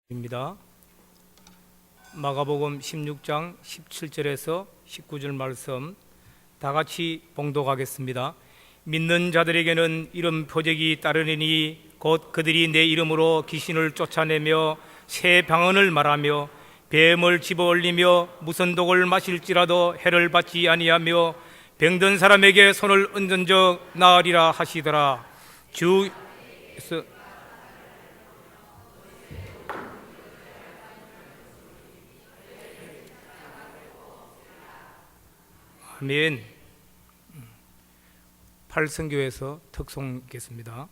입니다. 마가복음 16장 17절에서 19절 말씀 다 같이 봉독하겠습니다. 믿는 자들에게는 이런 표적이 따르리니 곧 그들이 내 이름으로 귀신을 쫓아내며 새 방언을 말하며 뱀을 집어올리며 무슨 독을 마실지라도 해를 받지 아니하며 병든 사람에게 손을 얹은 적 나으리라 하시더라. 주에서 아멘. 팔성교에서 특송겠습니다.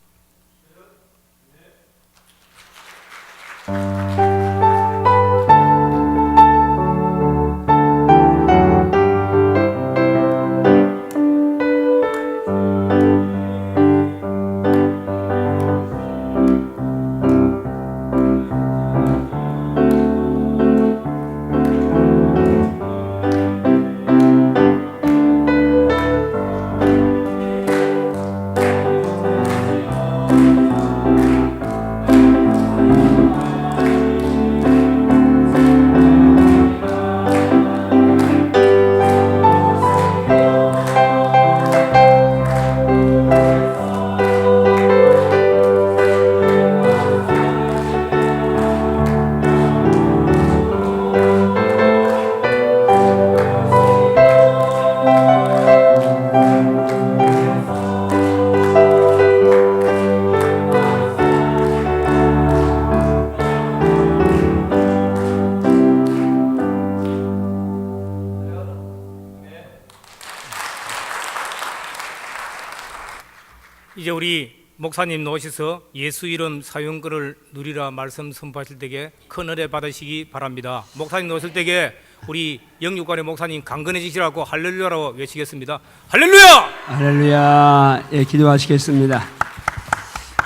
이제 우리 목사님 나오셔서 예수 이름 사용권을 누리라 말씀 선포하실 때에 큰 은혜 받으시기 바랍니다. 목사님 나오실 때에 우리 영육관의 목사님 강건해지시라고 할렐루야라고 외치겠습니다. 할렐루야! 할렐루야. 예, 기도하시겠습니다.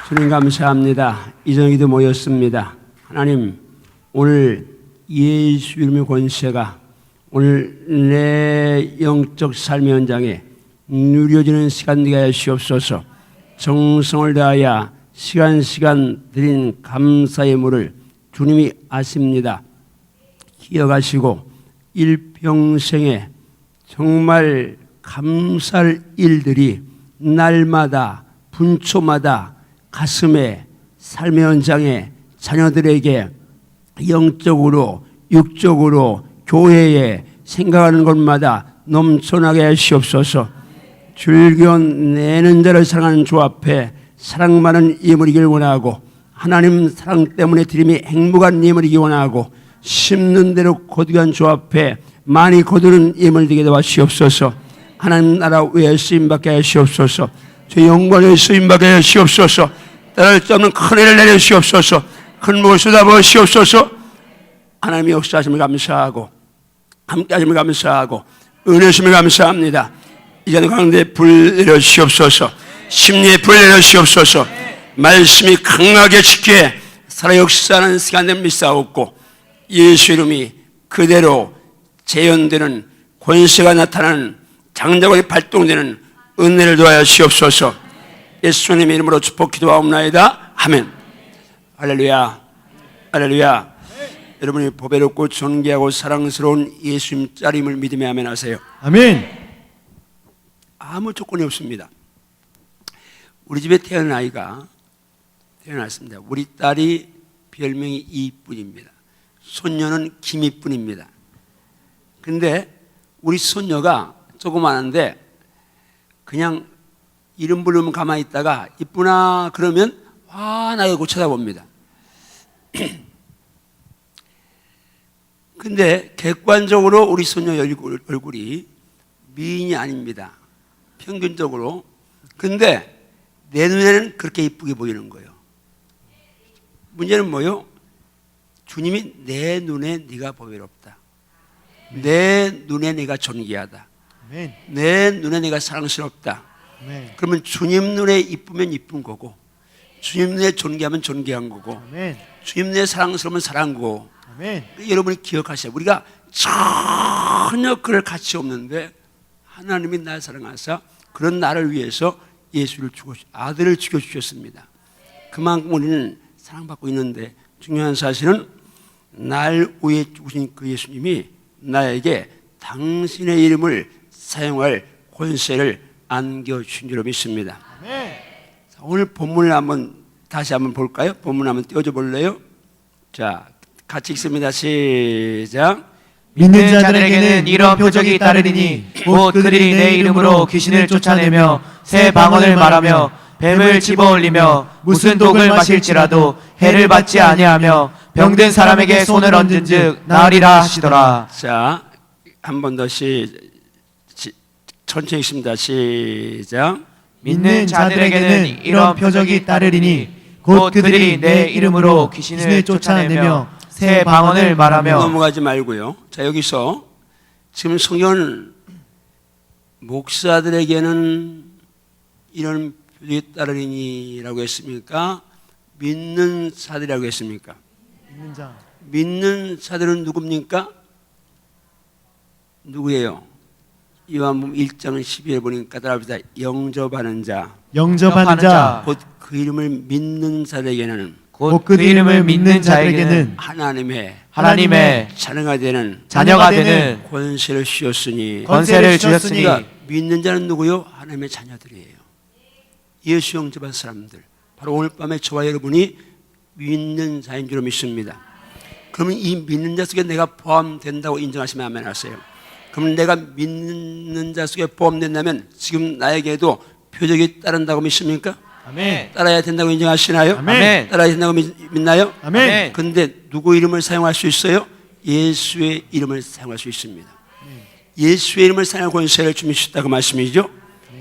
주님 감사합니다. 이전에도 모였습니다. 하나님, 오늘 예수 이름의 권세가 오늘 내 영적 삶의 현장에 누려지는 시간 되게 하시옵소서. 정성을 다하여 시간 드린 감사의 물을 주님이 아십니다. 기억하시고 일평생에 정말 감사할 일들이 날마다 분초마다 가슴에 삶의 현장에 자녀들에게 영적으로 육적으로 교회에 생각하는 것마다 넘쳐나게 하시옵소서. 즐겨 내는 자를 사랑하는 주 앞에 사랑 많은 예물이길 원하고 하나님 사랑 때문에 드림이 행복한 예물이기 원하고 심는 대로 거두한 주 앞에 많이 거두는 예물 되게 도와주시옵소서. 하나님 나라 위에 쓰임받게 하시옵소서. 주 영광에 쓰임받게 하시옵소서. 따를 수 없는 큰 은혜를 내려주시옵소서. 큰 무엇을 쏟아부으시옵소서. 하나님의 역사하심을 감사하고 함께 하심을 감사하고 은혜심을 감사합니다. 이제는 가운데 불 내려주시옵소서. 심리에 불 내려주시옵소서. 말씀이 강하게 지켜 살아 역사하는 시간을 믿사옵고 예수 이름이 그대로 재현되는 권세가 나타나는 장작이 발동되는 은혜를 도하여 주시옵소서. 예수님의 이름으로 축복 기도하옵나이다. 아멘. 할렐루야. 할렐루야. 여러분이 보배롭고 존귀하고 사랑스러운 예수님 짜림을 믿음에 아멘 하세요. 아멘. 아무 조건이 없습니다. 우리 집에 태어난 아이가 태어났습니다. 우리 딸이 별명이 이뿐입니다. 손녀는 김이뿐입니다. 근데 우리 손녀가 조그마한데 그냥 이름 부르면 가만히 있다가 이쁘나 그러면 환하게 쳐다봅니다. 근데 객관적으로 우리 손녀 얼굴이 미인이 아닙니다. 평균적으로. 근데 내 눈에는 그렇게 이쁘게 보이는 거예요. 문제는 뭐요? 주님이 내 눈에 네가 보배롭다. 내 눈에 네가 존귀하다. 아멘. 내 눈에 네가 사랑스럽다. 아멘. 그러면 주님 눈에 이쁘면 이쁜 거고 주님 눈에 존귀하면 존귀한 거고 아멘. 주님 눈에 사랑스러우면 사랑한 거고. 아멘. 여러분이 기억하세요. 우리가 전혀 그럴 가치 없는데 하나님이 나를 사랑하사 그런 나를 위해서 예수를 아들을 죽여주셨습니다. 그만큼 우리는 사랑받고 있는데 중요한 사실은 날 위해 죽으신 그 예수님이 나에게 당신의 이름을 사용할 권세를 안겨주신 줄로 믿습니다. 자, 오늘 본문을 다시 한번 볼까요? 본문 한번 띄워줘 볼래요? 자, 같이 읽습니다. 시작. 믿는 자들에게는 이런 표적이 따르리니 곧 그들이 내 이름으로 귀신을 쫓아내며 새 방언을 말하며 뱀을 집어올리며 무슨 독을 마실지라도 해를 받지 아니하며 병든 사람에게 손을 얹은즉 나으리라 하시더라. 자, 한 번 더 천천히 읽습니다. 시작. 믿는 자들에게는 이런 표적이 따르리니 곧 그들이 내 이름으로 귀신을 쫓아내며 새 방언을 말하며. 넘어가지 말고요. 자, 여기서 지금 성경은 목사들에게는 이런 표적이 따르리니라고 했습니까? 믿는 자들이라고 했습니까? 믿는 자들은 누굽니까? 누구예요? 요한복음 1장 12절 보니까 따라합시다. 영접하는 자, 영접하는 자, 곧 그 이름을 믿는 자들에게는, 곧 그 이름을 믿는 자에게는 하나님의 자녀가 되는 권세를 주셨으니. 그러니까 믿는 자는 누구요? 하나님의 자녀들이에요. 예수 영접한 사람들, 바로 오늘 밤에 저와 여러분이 믿는 자인 줄 믿습니다. 그러면 이 믿는 자 속에 내가 포함된다고 인정하시면 아멘 하세요. 그럼 내가 믿는 자 속에 포함된다면 지금 나에게도 표적이 따른다고 믿습니까? 아멘. 따라야 된다고 인정하시나요? 아멘. 따라야 된다고 믿나요? 아멘. 그런데 누구 이름을 사용할 수 있어요? 예수의 이름을 사용할 수 있습니다. 예수의 이름을 사용할 권세를 주시다고 말씀이죠.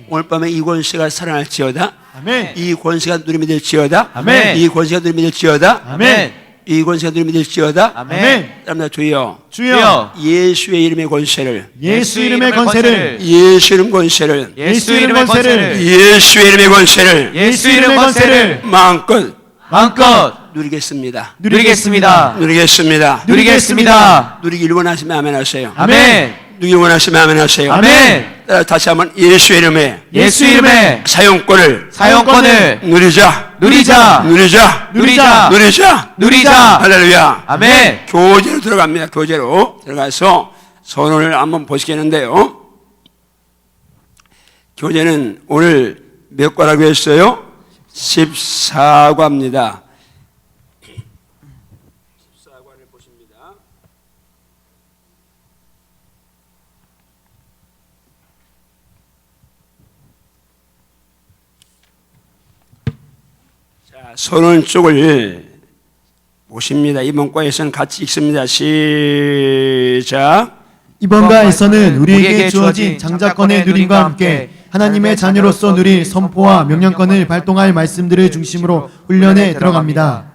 오늘 밤에 이 권세가 살아날지어다. 아멘. 이 권세가 누림이 될지어다. 아멘. 이 권세가 누림이 될지어다. 아멘. 이 권세가 누림이 될지어다. 아멘. 따라합니다. 주여, 주여, 예수의 이름의 권세를, 예수 이름의 권세를, 예수 이름 권세를, 예수 이름의 권세를, 예수의 이름의 권세를 예수 이름의 권세를 마음껏 누리겠습니다. 누리겠습니다. 누리기를 원하시면 아멘 하세요. 아멘. 누리기를 원하시면 아멘 하세요. 아멘. 따라 다시 한번 예수 이름의 사용권을 누리자. 할렐루야. 아멘. 교제로 들어갑니다. 교제로 들어가서 선언을 한번 보시겠는데요. 교제는 오늘 몇 과라고 했어요? 14과입니다. 14과를 보십니다. 자, 선언 쪽을 보십니다. 이번 과에서는 같이 읽습니다. 시작. 이번 과에서는 우리에게 주어진 장자권의 누림과 함께 하나님의 자녀로서 누릴 선포와 명령권을 발동할 말씀들을 중심으로 훈련에 들어갑니다.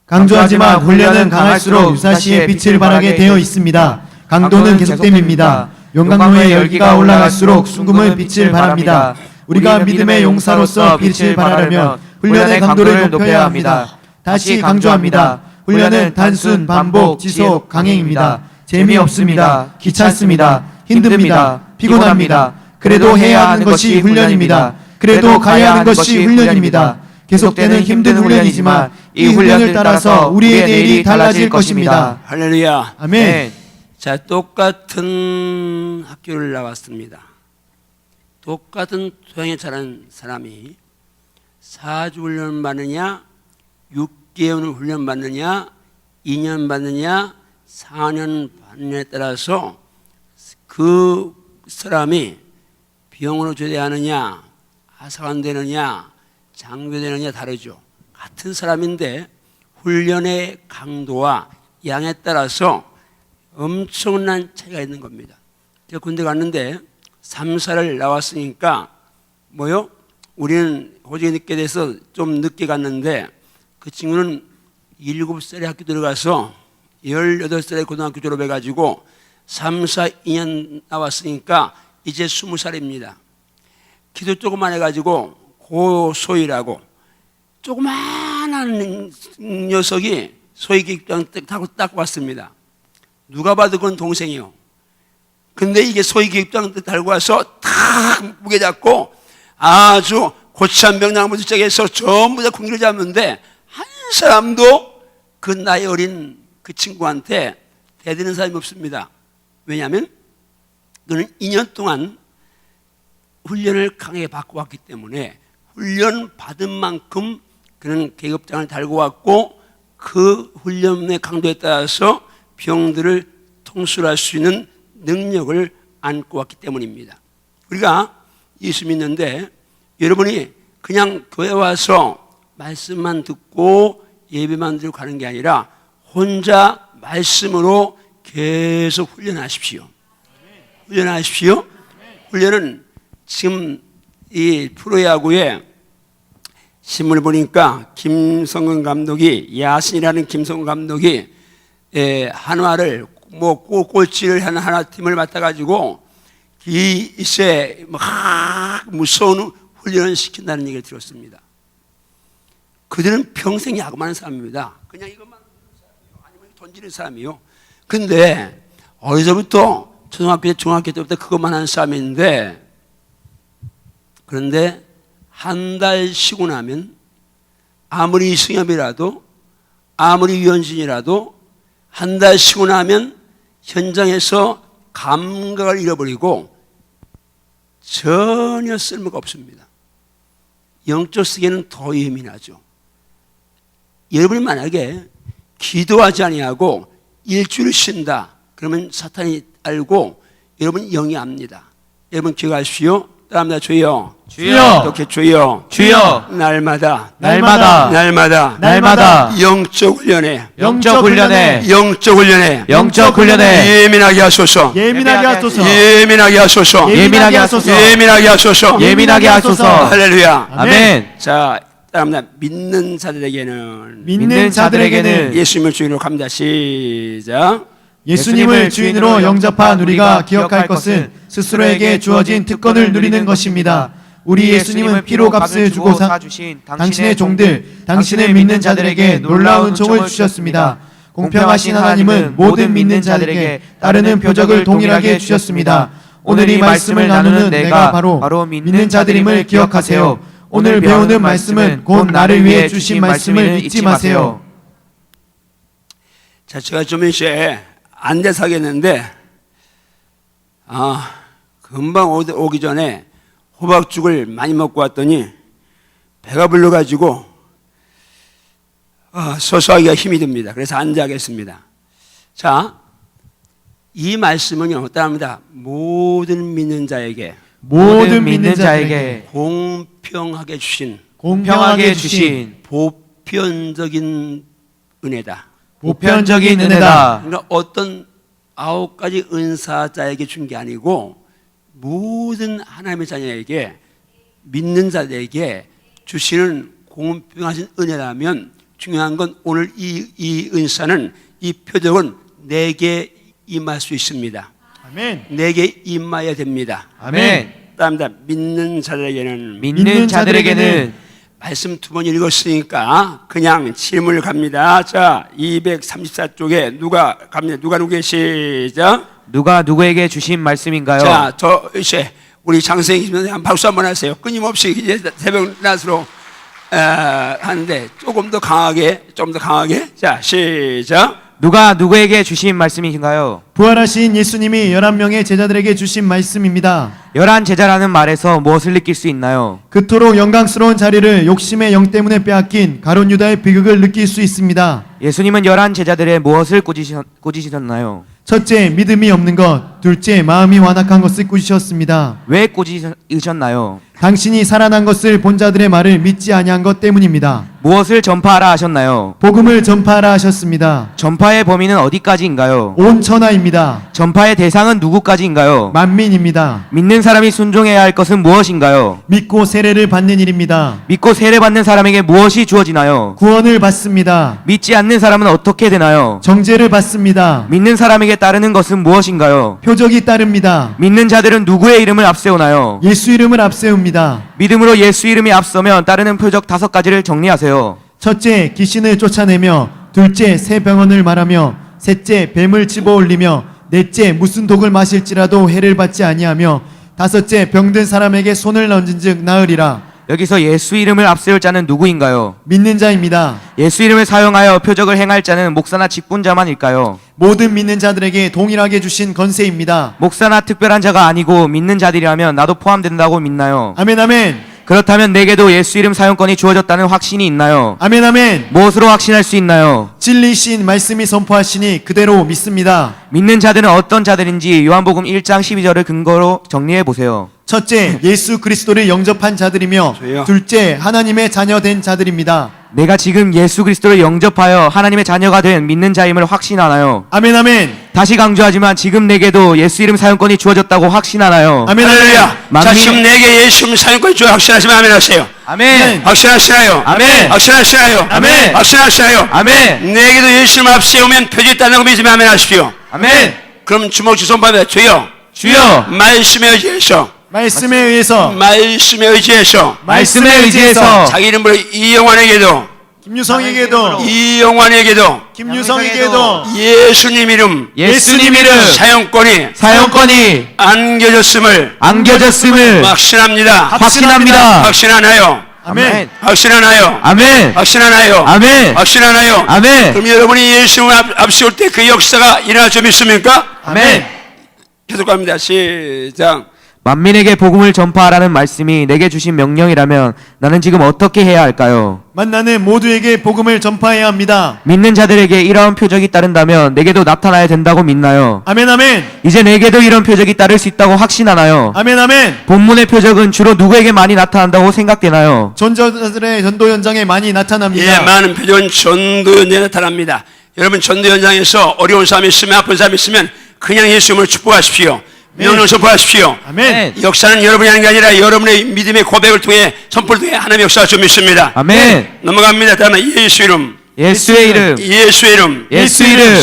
강조하지만 훈련은 강할수록 유사시의 빛을 발하게 되어 있습니다. 강도는 계속됨입니다. 용광로의 열기가 올라갈수록 숨금은 빛을 발합니다. 우리가 믿음의 용사로서 빛을 발하려면 훈련의 강도를 높여야 합니다. 다시 강조합니다. 훈련은 단순, 반복, 지속, 강행입니다. 재미없습니다. 귀찮습니다. 힘듭니다. 피곤합니다. 그래도 해야 하는 것이 훈련입니다. 그래도 가야 하는 것이 훈련입니다. 계속되는 힘든 훈련이지만 이 훈련을 따라서 우리의 내일이 달라질 것입니다. 할렐루야. 아멘. 자, 똑같은 학교를 나왔습니다. 똑같은 토양에 자란 사람이 4주 훈련 받느냐, 6개월 훈련 받느냐, 2년 받느냐, 4년 받느냐에 따라서 그 사람이 병으로 제대하느냐, 하사관되느냐, 장교되느냐 다르죠. 같은 사람인데 훈련의 강도와 양에 따라서 엄청난 차이가 있는 겁니다. 제가 군대 갔는데 3사를 나왔으니까 우리는 호적이 늦게 돼서 좀 늦게 갔는데 그 친구는 7살에 학교 들어가서 18살에 고등학교 졸업해가지고 3, 4, 2년 나왔으니까 이제 20살입니다. 키도 조그만 해가지고 고소희라고 조그만한 녀석이 소희기장 타고 딱 왔습니다. 누가 봐도 그건 동생이요. 근데 이게 소희기장 달고 와서 탁 무게 잡고 아주 고치한 병나무 지짝에서 전부 다 공기를 잡는데 한 사람도 그 나이 어린 그 친구한테 대드는 사람이 없습니다. 왜냐하면 그는 2년 동안 훈련을 강하게 받고 왔기 때문에 훈련 받은 만큼 그는 계급장을 달고 왔고 그 훈련의 강도에 따라서 병들을 통솔할 수 있는 능력을 안고 왔기 때문입니다. 우리가 예수 믿는데 여러분이 그냥 교회 와서 말씀만 듣고 예배만 드리고 가는 게 아니라 혼자 말씀으로 계속 훈련하십시오. 훈련하십시오. 훈련은 지금 이 프로야구에 신문을 보니까 김성근 감독이, 야신이라는 김성근 감독이 한화를 꼴찌를 하는 하나 팀을 맡아가지고 이세 막 무서운 훈련을 시킨다는 얘기를 들었습니다. 그들은 평생 야구만 하는 사람입니다. 그냥 이것만 아니면 던지는 사람이요. 근데 어디서부터 초등학교, 중학교 때부터 그것만 하는 사람인데, 그런데 한 달 쉬고 나면 아무리 승엽이라도 아무리 유현진이라도 한 달 쉬고 나면 현장에서 감각을 잃어버리고 전혀 쓸모가 없습니다. 영적 세계는 더 예민하죠. 여러분이 만약에 기도하지 아니하고 일주일 쉰다 그러면 사탄이 알고 여러분 영이 압니다. 여러분 기억하십시오. 따라합니다. 주여, 주여, 이렇게 주여, 주여, 날마다 날마다, 날마다 날마다 영적 훈련에 영적 훈련에 영적 훈련에 영적 훈련에 예민하게 하소서. 예민하게 하소서. 예민하게 하소서. 예민하게 하소서. 예민하게 하소서. 예민하게 하소서. 할렐루야. 아멘. 자, 따라합니다. 믿는 자들에게는 믿는 자들에게는 예수님을 주인으로 갑니다. 시작. 예수님을 주인으로 영접한 우리가 기억할 것은 스스로에게 주어진 특권을 누리는 것입니다. 우리 예수님은 피로 값을 주고 사주신 당신의 종들, 당신을 믿는 자들에게 놀라운 종을 주셨습니다. 공평하신 하나님은 모든 믿는 자들에게 따르는 표적을 동일하게 주셨습니다. 오늘 이 말씀을 나누는 내가 바로 믿는 자들임을 기억하세요. 오늘 배우는 말씀은 곧 나를 위해 주신 말씀을 잊지 마세요. 자, 제가 좀 이제 안대 사겠는데, 금방 오기 전에 호박죽을 많이 먹고 왔더니 배가 불러가지고 서서 하기가 힘이 듭니다. 그래서 앉아하겠습니다. 자, 이 말씀은요, 따릅니다. 모든 믿는 자에게 공평하게 주신 보편적인 은혜다. 보편적인 은혜다. 그러니까 어떤 9가지 은사자에게 준 게 아니고 모든 하나님의 자녀에게, 믿는 자들에게 주시는 공평하신 은혜라면, 중요한 건 오늘 이 은사는, 이 표적은 내게 임할 수 있습니다. 아멘. 내게 임하여야 됩니다. 아멘. 따릅니다. 믿는 자들에게는 말씀 2번 읽었으니까 그냥 질문을 갑니다. 자, 234쪽에 누가 갑니다. 누가 누구의 시작. 누가 누구에게 주신 말씀인가요? 자, 이제 우리 장생님 한 박수 한번 하세요. 끊임없이 이제 새벽 낮으로 하는데 조금 더 강하게. 자, 시작. 누가 누구에게 주신 말씀이신가요? 부활하신 예수님이 11명의 제자들에게 주신 말씀입니다. 11제자라는 말에서 무엇을 느낄 수 있나요? 그토록 영광스러운 자리를 욕심의 영 때문에 빼앗긴 가룟 유다의 비극을 느낄 수 있습니다. 예수님은 11제자들의 무엇을 꾸짖으셨나요? 첫째, 믿음이 없는 것. 둘째, 마음이 완악한 것을 꾸짖으셨습니다. 왜 꾸짖으셨나요? 당신이 살아난 것을 본 자들의 말을 믿지 아니한 것 때문입니다. 무엇을 전파하라 하셨나요? 복음을 전파하라 하셨습니다. 전파의 범위는 어디까지인가요? 온 천하입니다. 전파의 대상은 누구까지인가요? 만민입니다. 믿는 사람이 순종해야 할 것은 무엇인가요? 믿고 세례를 받는 일입니다. 믿고 세례받는 사람에게 무엇이 주어지나요? 구원을 받습니다. 믿지 않는 사람은 어떻게 되나요? 정죄를 받습니다. 믿는 사람에게 따르는 것은 무엇인가요? 표적이 따릅니다. 믿는 자들은 누구의 이름을 앞세우나요? 예수 이름을 앞세웁니다. 믿음으로 예수 이름이 앞서면 따르는 표적 5가지를 정리하세요. 첫째, 귀신을 쫓아내며, 둘째, 새 병언을 말하며, 셋째, 뱀을 집어올리며, 넷째, 무슨 독을 마실지라도 해를 받지 아니하며, 다섯째, 병든 사람에게 손을 얹은즉 나으리라. 여기서 예수 이름을 앞세울 자는 누구인가요? 믿는 자입니다. 예수 이름을 사용하여 표적을 행할 자는 목사나 직분자만일까요? 모든 믿는 자들에게 동일하게 주신 권세입니다. 목사나 특별한 자가 아니고 믿는 자들이라면 나도 포함된다고 믿나요? 아멘 아멘. 그렇다면 내게도 예수 이름 사용권이 주어졌다는 확신이 있나요? 아멘 아멘. 무엇으로 확신할 수 있나요? 진리신 말씀이 선포하시니 그대로 믿습니다. 믿는 자들은 어떤 자들인지 요한복음 1장 12절을 근거로 정리해 보세요. 첫째, 예수 그리스도를 영접한 자들이며 저요. 둘째, 하나님의 자녀된 자들입니다. 내가 지금 예수 그리스도를 영접하여 하나님의 자녀가 된 믿는 자임을 확신하나요? 아멘 아멘. 다시 강조하지만 지금 내게도 예수 이름 사용권이 주어졌다고 확신하나요? 아멘 할렐루야. 아멘. 자, 만민의- 지금 내게 예수 이름 사용권이 주 확신하시면 아멘 하세요. 아멘. 확신하시나요? 아멘. 확신하시나요? 아멘. 확신하시나요? 아멘. 내게도 예수 이름 앞세우면 표적이 있다는 거 믿으면 아멘 하십시오. 아멘. 그럼 주먹 주 손바닥에 주여 주여 말씀에 의지해서 말씀에 의해서 말씀에 의지해서 말씀에 의지해서 자기 이름으로 이영환에게도 김유성에게도 이영환에게도 김유성에게도 예수님 이름 예수님 이름 사용권이 안겨졌음을 안겨졌음을 확신합니다. 확신합니다. 확신하나요? 아멘. 확신하나요? 아멘. 확신하나요? 아멘. 확신하나요? 아멘. 그럼 여러분이 예수님을 앞세울 때 그 역사가 일어날 줄 믿습니까? 아멘. 계속 갑니다. 시작. 만민에게 복음을 전파하라는 말씀이 내게 주신 명령이라면 나는 지금 어떻게 해야 할까요? 만나는 모두에게 복음을 전파해야 합니다. 믿는 자들에게 이러한 표적이 따른다면 내게도 나타나야 된다고 믿나요? 아멘 아멘. 이제 내게도 이런 표적이 따를 수 있다고 확신하나요? 아멘 아멘. 본문의 표적은 주로 누구에게 많이 나타난다고 생각되나요? 전도자들의 전도 현장에 많이 나타납니다. 예, 많은 표적은 전도 현장에 나타납니다. 여러분 전도 현장에서 어려운 사람이 있으면 아픈 사람이 있으면 그냥 예수님을 축복하십시오. 명령 선포하십시오. 아멘. 역사는 여러분이 하는 게 아니라 여러분의 믿음의 고백을 통해 선포를 통해 하나님의 역사가 좀 믿습니다. 아멘. 넘어갑니다. 다음에 예수 이름 예수의 이름 예수의 이름 예수 이름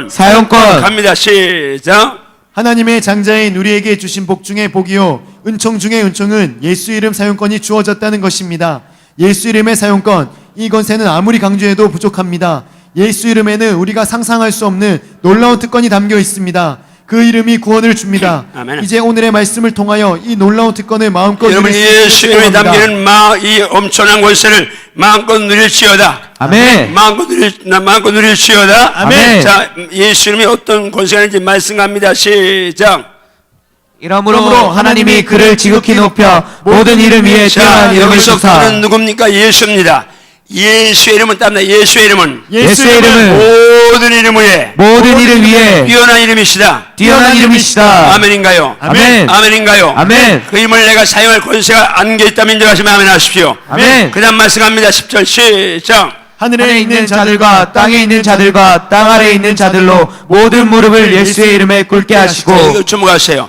사용권 갑니다. 시작. 하나님의 장자인 우리에게 주신 복 중에 복이요 은총 중에 은총은 예수 이름 사용권이 주어졌다는 것입니다. 예수 이름의 사용권, 이 권세는 아무리 강조해도 부족합니다. 예수 이름에는 우리가 상상할 수 없는 놀라운 특권이 담겨 있습니다. 그 이름이 구원을 줍니다. 아멘. 이제 오늘의 말씀을 통하여 이 놀라운 특권을 마음껏 여러분 누릴 수 예수 있도록 이름에 합니다. 담기는 이 엄청난 권세를 마음껏 누릴지어다. 아멘. 마음껏 누릴지어다. 아멘. 자, 예수 이름이 어떤 권세가 있는지 말씀 갑니다. 시작. 이러므로 하나님이 그를 지극히 높여 모든 이름 위에 뛰어난 자, 이름을 여기서 주사 그는 누굽니까? 예수입니다. 예수의 이름은 땀나. 예수의 이름은 예수의 이름은 모든 이름 위에 모든 이름 위에 뛰어난 이름이시다. 뛰어난 이름이시다. 아멘인가요? 아멘. 아멘인가요? 아멘. 그 이름을 내가 사용할 권세가 안겨 있다면 인정하시면 아멘 하십시오. 아멘. 그 다음 말씀합니다. 10절 시작. 하늘에 있는 자들과 땅에 있는 자들과 땅 아래에 있는 자들로 모든 무릎을 예수의 이름에 꿇게 하시고 자, 이거 주목하세요.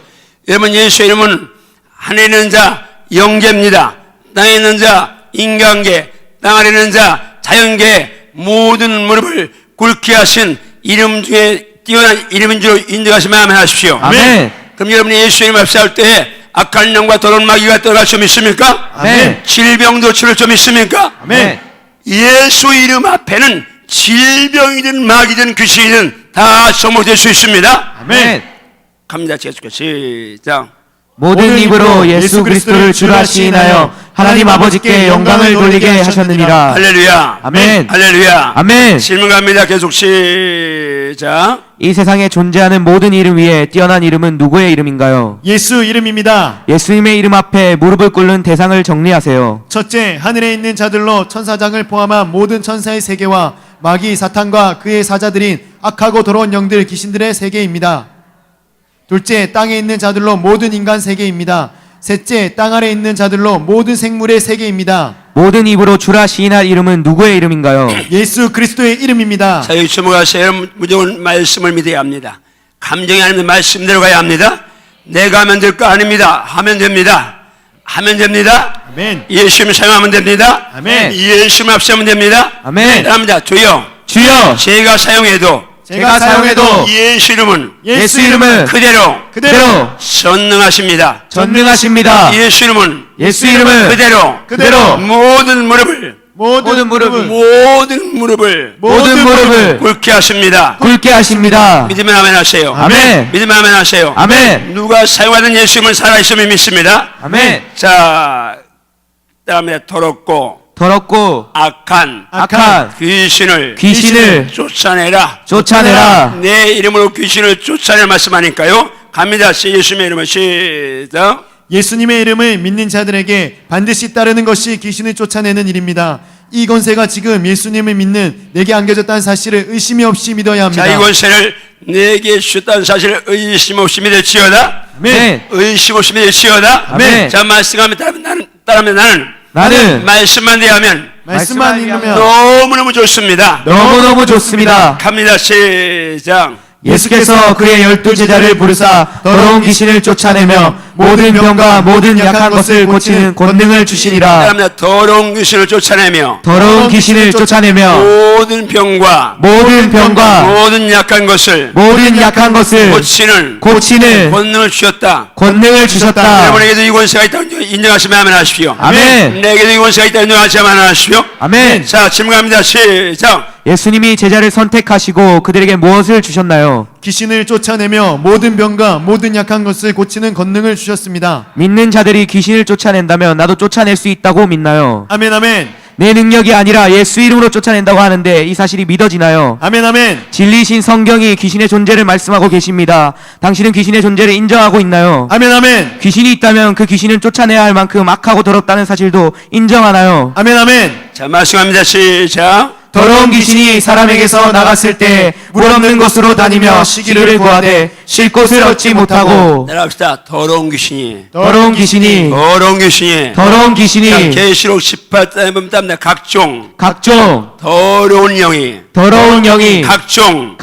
여러분 예수의 이름은 하늘에 있는 자 영계입니다. 땅에 있는 자 인간계, 땅 아래 있는 자 자연계 모든 무릎을 꿇게 하신 이름 중에 뛰어난 이름인 줄 인정하시면 아멘 하십시오. 아멘. 그럼 여러분이 예수 이름 앞세울 때 악한 영과 더러운 마귀가 떠나갈 줄 믿습니까? 아멘. 질병도 치를 줄 믿습니까? 아멘. 예수 이름 앞에는 질병이든 마귀든 귀신이든 다 소모될 수 있습니다. 아멘. 갑니다. 계속해 시작. 모든 입으로 예수 그리스도를 주라 시인하여 하나님 아버지께 영광을 돌리게 하셨느니라. 할렐루야. 아멘. 할렐루야. 아멘. 질문 갑니다. 계속 시작. 이 세상에 존재하는 모든 이름 위에 뛰어난 이름은 누구의 이름인가요? 예수 이름입니다. 예수님의 이름 앞에 무릎을 꿇는 대상을 정리하세요. 첫째, 하늘에 있는 자들로 천사장을 포함한 모든 천사의 세계와 마귀 사탄과 그의 사자들인 악하고 더러운 영들 귀신들의 세계입니다. 둘째, 땅에 있는 자들로 모든 인간 세계입니다. 셋째, 땅 아래 있는 자들로 모든 생물의 세계입니다. 모든 입으로 주라 시인할 이름은 누구의 이름인가요? 예수 그리스도의 이름입니다. 자, 여기 주목하세요. 여러분 무조건 말씀을 믿어야 합니다. 감정이 아니면 말씀대로 가야 합니다. 내가 하면 될 거 아닙니다. 하면 됩니다. 하면 됩니다. 아멘. 예수님 사용하면 됩니다. 아멘. 예수님 앞서면 됩니다. 아멘. 합니다. 주여, 주여, 제가 사용해도 제가 사용해도 예수 이름은 예수 이름은 그대로 그대로 선능하십니다. 전능하십니다. 예수 이름은 예수 이름은 그대로 모든 무릎을 모든 무릎을 모든 무릎을 꿇게 하십니다. 굵게 하십니다. 믿으면 아멘 하세요. 아멘. 믿으면 아멘 하세요. 아멘. 누가 사용하는 예수님은 살아있음을 믿습니다. 아멘. 자, 다음에 더럽고 악한 귀신을 쫓아내라. 내 이름으로 귀신을 쫓아내라 말씀하니까요. 갑니다. 예수님의 이름으로 시작. 예수님의 이름을 믿는 자들에게 반드시 따르는 것이 귀신을 쫓아내는 일입니다. 이 권세가 지금 예수님을 믿는 내게 안겨졌다는 사실을 의심이 없이 믿어야 합니다. 자, 이 권세를 내게 주셨다는 사실을 의심 없이 믿을지어다. 아멘. 의심 없이 믿을지어다. 아멘. 자, 말씀하면 따르면 나는 말씀만 대하면 말씀만 읽으면 너무너무 좋습니다. 너무너무 좋습니다. 갑니다. 시작. 예수께서 그의 12제자를 부르사 더러운 귀신을 쫓아내며 모든 병과 모든 약한 것을 고치는 권능을 주시니라. 그러면 더러운 귀신을 쫓아내며 더러운 귀신을 쫓아내며 모든 병과 모든 약한 것을 고치는 권능을 주셨다. 권능을 주셨다. 여러분에게도 이 권세가 있다고 인정하시면 아멘 하십시오. 아멘. 내게도 이 권세가 있다고 인정하시면 아멘 하십시오. 아멘. 자, 질문 갑니다. 시작. 예수님이 제자를 선택하시고 그들에게 무엇을 주셨나요? 귀신을 쫓아내며 모든 병과 모든 약한 것을 고치는 권능을 주셨습니다. 믿는 자들이 귀신을 쫓아낸다면 나도 쫓아낼 수 있다고 믿나요? 아멘 아멘. 내 능력이 아니라 예수 이름으로 쫓아낸다고 하는데 이 사실이 믿어지나요? 아멘 아멘. 진리신 성경이 귀신의 존재를 말씀하고 계십니다. 당신은 귀신의 존재를 인정하고 있나요? 아멘 아멘. 귀신이 있다면 그 귀신은 쫓아내야 할 만큼 악하고 더럽다는 사실도 인정하나요? 아멘 아멘. 자, 말씀합니다. 시작. 더러운 귀신이 사람에게서 나갔을 때 물 없는 곳으로 다니며 쉬기를 구하되 쉴 곳을 얻지 못하고. 따라합시다. 더러운 귀신이 더러운 귀신이 자, 계시록 18장에 보면 각종 더러운 영이 각종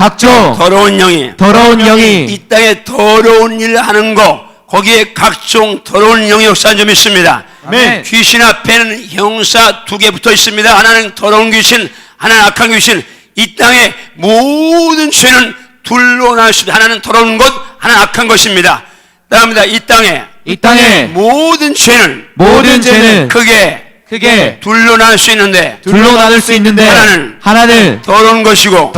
더러운 영이 이 땅에 더러운 일을 하는 거 거기에 각종 더러운 영의 역사는 좀 있습니다. 아멘. 귀신 앞에는 형사 2개 붙어 있습니다. 하나는 더러운 귀신, 하나는 악한 귀신. 이 땅의 모든 죄는 둘로 나눌 수 있습니다. 하나는 더러운 것, 하나는 악한 것입니다. 다음입니다. 이 땅에 모든 죄는 크게 둘로 나눌 수 있는데 하나는 더러운 것이고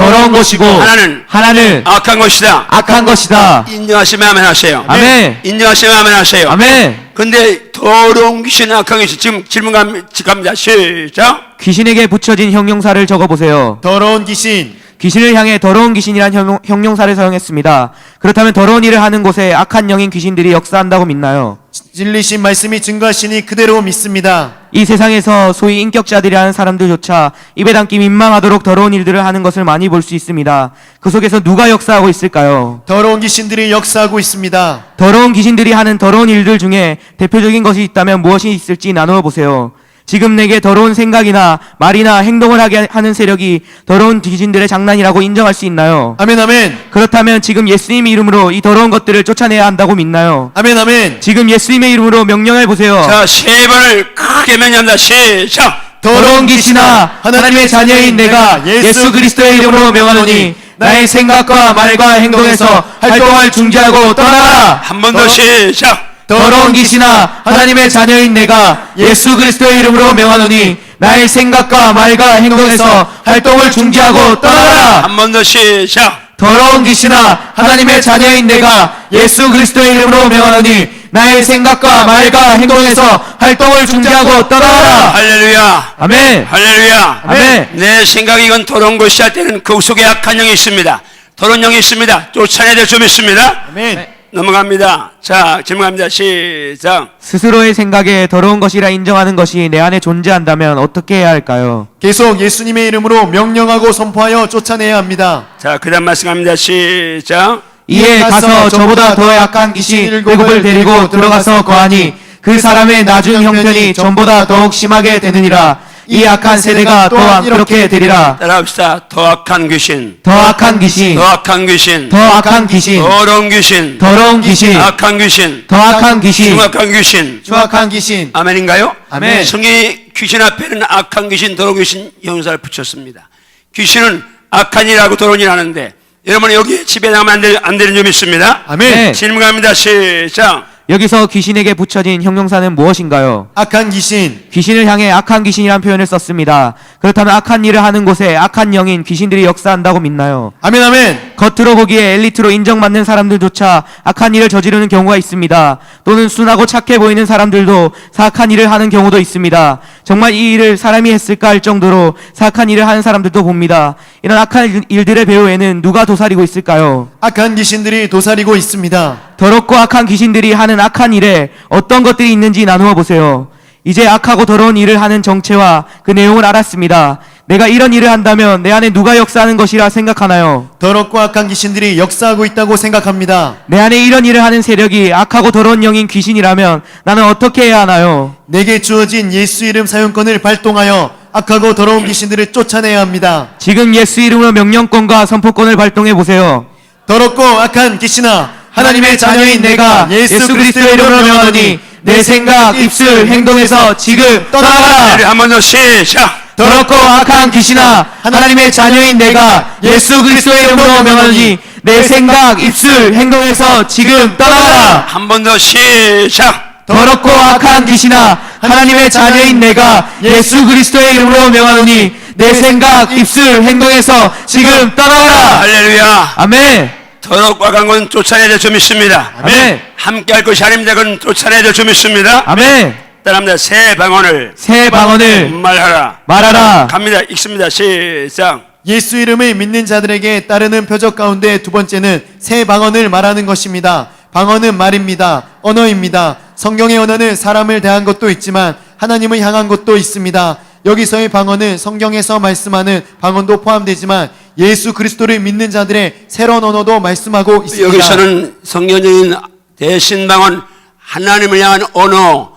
하나는 악한 것이다. 인정하시면 아멘 하세요. 아멘. 인정하시면 아멘 하세요. 아멘. 근데 더러운 귀신, 악한 귀신, 지금 질문 갑니다. 시작. 귀신에게 붙여진 형용사를 적어보세요. 더러운 귀신. 귀신을 향해 더러운 귀신이란 형용사를 사용했습니다. 그렇다면 더러운 일을 하는 곳에 악한 영인 귀신들이 역사한다고 믿나요? 진리신 말씀이 증거하시니 그대로 믿습니다. 이 세상에서 소위 인격자들이라는 사람들조차 입에 담기 민망하도록 더러운 일들을 하는 것을 많이 볼 수 있습니다. 그 속에서 누가 역사하고 있을까요? 더러운 귀신들이 역사하고 있습니다. 더러운 귀신들이 하는 더러운 일들 중에 대표적인 것이 있다면 무엇이 있을지 나누어 보세요. 지금 내게 더러운 생각이나 말이나 행동을 하게 하는 세력이 더러운 귀신들의 장난이라고 인정할 수 있나요? 아멘 아멘. 그렇다면 지금 예수님의 이름으로 이 더러운 것들을 쫓아내야 한다고 믿나요? 아멘 아멘. 지금 예수님의 이름으로 명령해 보세요. 자, 3번을 크게 명령합니다. 시작. 더러운 귀신아, 하나님의 자녀인 내가 예수 그리스도의 이름으로 명하노니 나의 생각과 말과 행동에서 활동을 중지하고 떠나라. 한 번 더 시작. 더러운 귀신아, 하나님의 자녀인 내가 예수 그리스도의 이름으로 명하노니 나의 생각과 말과 행동에서 활동을 중지하고 떠나라. 한 번 더 시작. 더러운 귀신아, 하나님의 자녀인 내가 예수 그리스도의 이름으로 명하노니 나의 생각과 말과 행동에서 활동을 중지하고 떠나라. 할렐루야. 아멘. 할렐루야. 아멘. 내 생각이 이건 더러운 것이 할 때는 그 속에 악한 영이 있습니다. 더러운 영이 있습니다. 쫓아내야 될 점이 있습니다. 아멘. 넘어갑니다. 자, 질문 갑니다. 시작. 스스로의 생각에 더러운 것이라 인정하는 것이 내 안에 존재한다면 어떻게 해야 할까요? 계속 예수님의 이름으로 명령하고 선포하여 쫓아내야 합니다. 자, 그 다음 말씀 갑니다. 시작. 이에 가서 저보다 더 약한 귀신 7을 데리고 들어가서 거하니 그 사람의 나중 형편이 전보다 더욱 심하게 되느니라. 이 악한 세대가 또한 이렇게 되리라. 따라합시다. 더 악한 귀신. 더 악한 귀신, 더 악한 귀신. 더 악한 귀신, 더러운 귀신. 더러운 귀신, 악한 귀신. 더 악한 귀신, 중악한 귀신. 추악한 귀신. 아멘인가요? 아멘. 성경이 귀신 앞에는 악한 귀신, 더러운 귀신 형용사를 붙였습니다. 귀신은 악한 일하고 더러운 일 하는데 여러분 여기 집에 나가면 안 되는 점이 있습니다. 아멘. 질문 갑니다. 시작. 여기서 귀신에게 붙여진 형용사는 무엇인가요? 악한 귀신. 귀신을 향해 악한 귀신이라는 표현을 썼습니다. 그렇다면 악한 일을 하는 곳에 악한 영인 귀신들이 역사한다고 믿나요? 아멘 아멘. 겉으로 보기에 엘리트로 인정받는 사람들조차 악한 일을 저지르는 경우가 있습니다. 또는 순하고 착해 보이는 사람들도 사악한 일을 하는 경우도 있습니다. 정말 이 일을 사람이 했을까 할 정도로 사악한 일을 하는 사람들도 봅니다. 이런 악한 일들의 배후에는 누가 도사리고 있을까요? 악한 귀신들이 도사리고 있습니다. 더럽고 악한 귀신들이 하는 악한 일에 어떤 것들이 있는지 나누어 보세요. 이제 악하고 더러운 일을 하는 정체와 그 내용을 알았습니다. 내가 이런 일을 한다면 내 안에 누가 역사하는 것이라 생각하나요? 더럽고 악한 귀신들이 역사하고 있다고 생각합니다. 내 안에 이런 일을 하는 세력이 악하고 더러운 영인 귀신이라면 나는 어떻게 해야 하나요? 내게 주어진 예수 이름 사용권을 발동하여 악하고 더러운 귀신들을 쫓아내야 합니다. 지금 예수 이름으로 명령권과 선포권을 발동해 보세요. 더럽고 악한 귀신아, 하나님의 자녀인 내가 예수 그리스도의 이름으로 명하노니 내 생각, 입술, 행동에서 지금 떠나가라. 한 번 더 시작. 더럽고 악한 귀신아, 하나님의 자녀인 내가 예수 그리스도의 이름으로 명하노니 내 생각, 입술, 행동에서 지금 떠나가라. 한 번 더 시작. 더럽고 악한 귀신아, 하나님의 자녀인 내가 예수 그리스도의 이름으로 명하노니 내 생각, 입술, 행동에서 지금 떠나가라. 할렐루야. 아멘. 더럽고 악한 건 쫓아내야 될 줄 믿습니다. 아멘. 함께 할 것이 아닙니다. 그건 쫓아내야 될 줄 믿습니다. 아멘. 따라합니다. 새 방언을 새 방언을 말하라. 말하라. 갑니다. 읽습니다. 시작. 예수 이름을 믿는 자들에게 따르는 표적 가운데 두 번째는 새 방언을 말하는 것입니다. 방언은 말입니다. 언어입니다. 성경의 언어는 사람을 대한 것도 있지만 하나님을 향한 것도 있습니다. 여기서의 방언은 성경에서 말씀하는 방언도 포함되지만 예수 그리스도를 믿는 자들의 새로운 언어도 말씀하고 있습니다. 여기서는 성경적인 대신 방언, 하나님을 향한 언어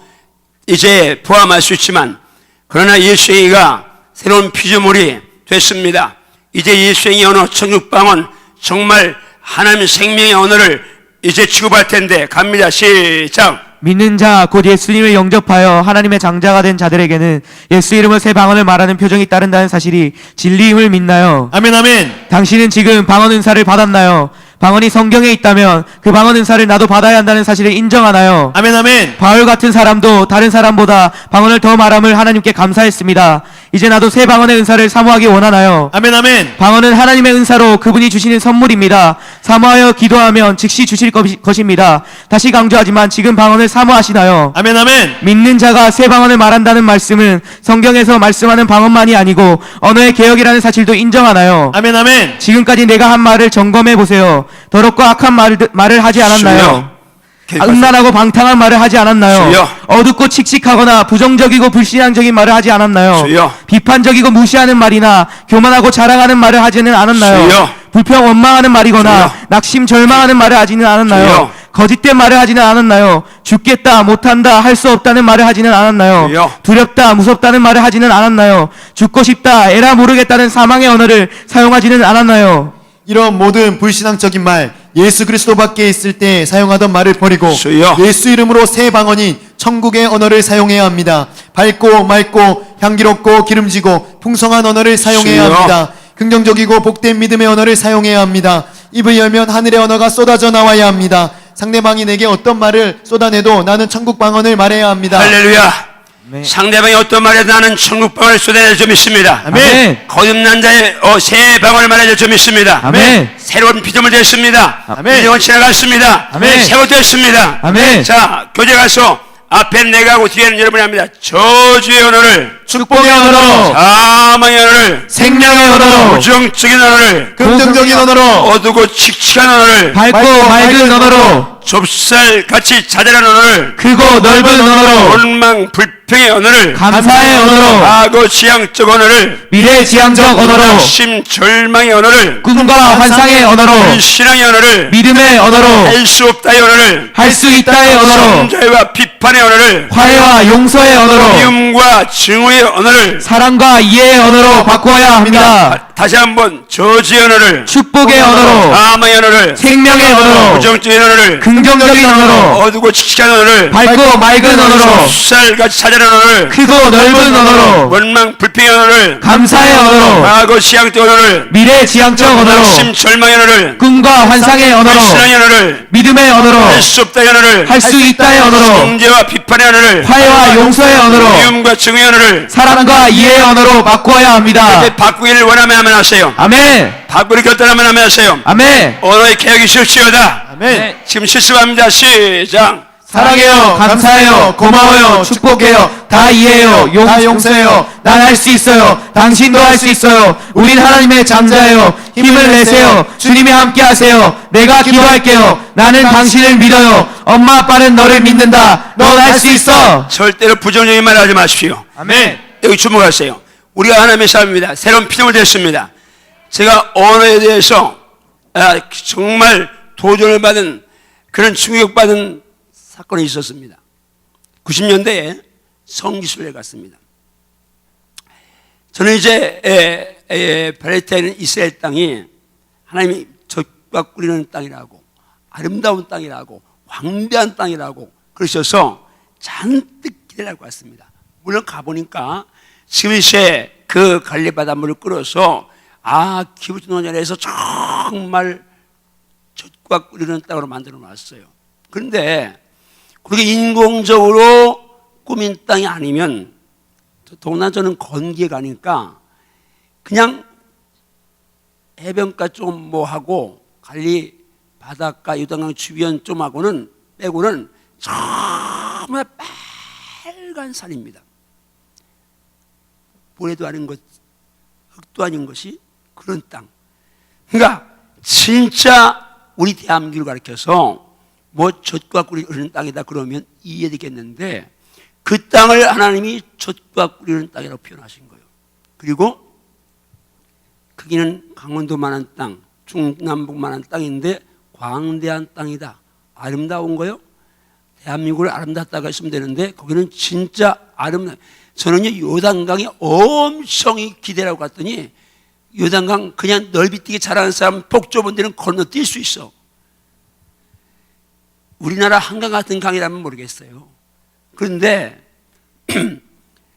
이제 포함할 수 있지만 그러나 예수행위가 새로운 피조물이 됐습니다. 이제 예수행위 언어, 천국 방언, 정말 하나님 생명의 언어를 이제 취급할 텐데 갑니다. 시작. 믿는 자, 곧 예수님을 영접하여 하나님의 장자가 된 자들에게는 예수 이름으로 새 방언을 말하는 표정이 따른다는 사실이 진리임을 믿나요? 아멘 아멘. 당신은 지금 방언 은사를 받았나요? 방언이 성경에 있다면 그 방언 은사를 나도 받아야 한다는 사실을 인정하나요? 아멘 아멘. 바울 같은 사람도 다른 사람보다 방언을 더 말함을 하나님께 감사했습니다. 이제 나도 새 방언의 은사를 사모하기 원하나요? 아멘 아멘. 방언은 하나님의 은사로 그분이 주시는 선물입니다. 사모하여 기도하면 즉시 주실 것입니다. 다시 강조하지만 지금 방언을 사모하시나요? 아멘 아멘. 믿는 자가 새 방언을 말한다는 말씀은 성경에서 말씀하는 방언만이 아니고 언어의 개혁이라는 사실도 인정하나요? 아멘 아멘. 지금까지 내가 한 말을 점검해 보세요. 더럽고 악한 말을 하지 않았나요? 음란하고 방탕한 말을 하지 않았나요? 주여. 어둡고 칙칙하거나 부정적이고 불신앙적인 말을 하지 않았나요? 주여. 비판적이고 무시하는 말이나 교만하고 자랑하는 말을 하지는 않았나요? 주여. 불평 원망하는 말이거나 주여. 낙심 절망하는 말을 하지는 않았나요? 주여. 거짓된 말을 하지는 않았나요? 죽겠다, 못한다, 할 수 없다는 말을 하지는 않았나요? 주여. 두렵다, 무섭다는 말을 하지는 않았나요? 죽고 싶다, 에라 모르겠다는 사망의 언어를 사용하지는 않았나요? 이런 모든 불신앙적인 말, 예수 그리스도밖에 있을 때 사용하던 말을 버리고 주여. 예수 이름으로 새 방언인 천국의 언어를 사용해야 합니다. 밝고 맑고 향기롭고 기름지고 풍성한 언어를 사용해야 주여. 합니다. 긍정적이고 복된 믿음의 언어를 사용해야 합니다. 입을 열면 하늘의 언어가 쏟아져 나와야 합니다. 상대방이 내게 어떤 말을 쏟아내도 나는 천국 방언을 말해야 합니다. 할렐루야. 네. 상대방이 어떤 말해도 나는 천국 방언을 쏟아낼 줄 믿습니다. 아멘. 거듭난 자의 새 방언을 말해줄 줄 믿습니다. 아멘. 새로운 피조물 됐습니다. 아멘. 이정은 지나갔습니다. 아멘. 새로 됐습니다. 아멘. 자, 교제 가서 앞에 내가 하고 뒤에는 여러분이 합니다. 저주의 언어를, 축복의 언어로, 사망의 언어를, 생명의 언어로, 부정적인 언어를, 긍정적인 언어로, 어두고 칙칙한 언어를, 밝고 맑은 언어로, 좁쌀같이 자잘한 언어를, 크고 넓은 언어로, 원망 불평의 언어를, 감사의 언어로, 과거 지향적 언어를, 미래 지향적 언어로, 심 절망의 언어를, 꿈과 환상의 언어로, 신앙의 언어를, 믿음의 언어로, 할 수 없다의 언어를, 할 수 있다의 언어로, 성자와 비판의 언어를, 화해와 용서의 언어로, 미움과 증오의 언어를, 사랑과 이해의 언어로 바꾸어야 합니다. 다시 한번 저주의 언어를, 축복의 언어로, 사망의 언어를, 생명의 언어로, 부정적인 언어를, 긍정적인 언어로, 어두고 칙칙한 언어를, 밝고 맑은 언어로, 쌀같이 자잘한 언어를, 크고 넓은 언어로, 원망 불평의 언어를, 감사의 언어로, 과거 지향적 언어를, 미래 지향적 언어로, 심 절망의 언어를, 꿈과 환상의 언어로, 신앙의 언어를, 믿음의 언어로, 할 수 없다의 언어를, 할 수 있다의 언어로, 성제와 비판의 언어를, 화해와 용서의 언어로, 미움과 증오의 언어를, 사랑과 이해의 언어로 바꾸어야 합니다. 이렇게 바꾸기를 원하면 하면 하세요. 아멘. 바꾸리 결단하면 하면 하세요. 아멘. 언어의 개혁이 실수요다. 아멘. 지금 실수합니다. 시작. 사랑해요, 감사해요, 고마워요, 축복해요, 다 이해해요, 다 용서해요, 난 할 수 있어요, 당신도 할 수 있어요, 우린 하나님의 잠자예요, 힘을 내세요, 주님이 함께 하세요, 내가 기도할게요, 나는 당신을 믿어요, 엄마 아빠는 너를 믿는다, 넌 할 수 있어. 절대로 부정적인 말 하지 마십시오. 아멘. 여기 주목하세요. 우리가 하나님의 사람입니다. 새로운 피조물 됐습니다. 제가 언어에 대해서 정말 도전을 받은 그런 충격받은 사건이 있었습니다. 90년대에 성지순례에 갔습니다. 저는 이제 팔레스타인 이스라엘 땅이 하나님이 젖과 꿀리는 땅이라고, 아름다운 땅이라고, 광대한 땅이라고 그러셔서 잔뜩 기대를 하고 왔습니다. 물론 가보니까 지금 이제 그 갈릴리 바닷물을 끌어서 기브스 논전에서 정말 젖과 꿀리는 땅으로 만들어 놨어요. 그런데 그렇게 인공적으로 꾸민 땅이 아니면, 더구나 저는 건기에 가니까 그냥 해변가 좀 뭐 하고 갈리 바닷가 요단강 주변 좀 하고는 빼고는 정말 빨간 산입니다. 모래도 아닌 것, 흙도 아닌 것이 그런 땅. 그러니까 진짜 우리 대한민국을 가리켜서 뭐 젖과 꿀이 흐르는 땅이다 그러면 이해되겠는데, 그 땅을 하나님이 젖과 꿀이 흐르는 땅이라고 표현하신 거예요. 그리고 거기는 강원도만한 땅, 중남북만한 땅인데 광대한 땅이다, 아름다운 거요. 대한민국을 아름답다고 했으면 되는데 거기는 진짜 아름다워. 저는요 요단강이 엄청 기대라고 갔더니, 요단강 그냥 넓이뛰기 잘하는 사람 폭 좁은 데는 건너뛸 수 있어. 우리나라 한강 같은 강이라면 모르겠어요. 그런데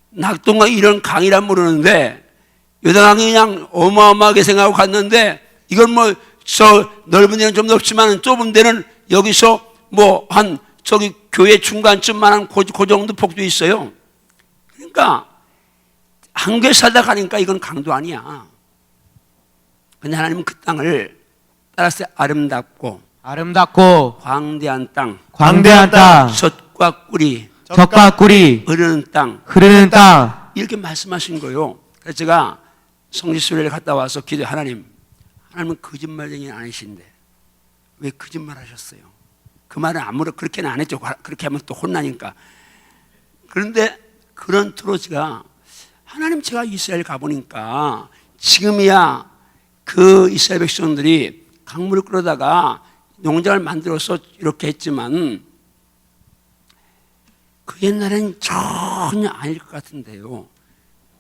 낙동강 이런 강이라면 모르는데, 요단강이 그냥 어마어마하게 생각하고 갔는데, 이건 뭐 저 넓은 데는 좀 넓지만 좁은 데는 여기서 뭐 한 저기 교회 중간쯤만한 그 정도 폭도 있어요. 그러니까 한국에 살다 가니까 이건 강도 아니야. 근데 하나님은 그 땅을 따라서 아름답고 광대한 땅, 젖과 꿀이 흐르는 땅 땅. 이렇게 말씀하신 거예요. 그래서 제가 성지순례를 갔다 와서 기도해, 하나님은 거짓말쟁이는 아니신데 왜 거짓말 하셨어요? 그 말은 아무런 그렇게는 안 했죠. 그렇게 하면 또 혼나니까. 그런데 그런 트로즈가, 하나님 제가 이스라엘 가보니까 지금이야 그 이스라엘 백성들이 강물을 끌어다가 농장을 만들어서 이렇게 했지만 그 옛날엔 전혀 아닐 것 같은데요.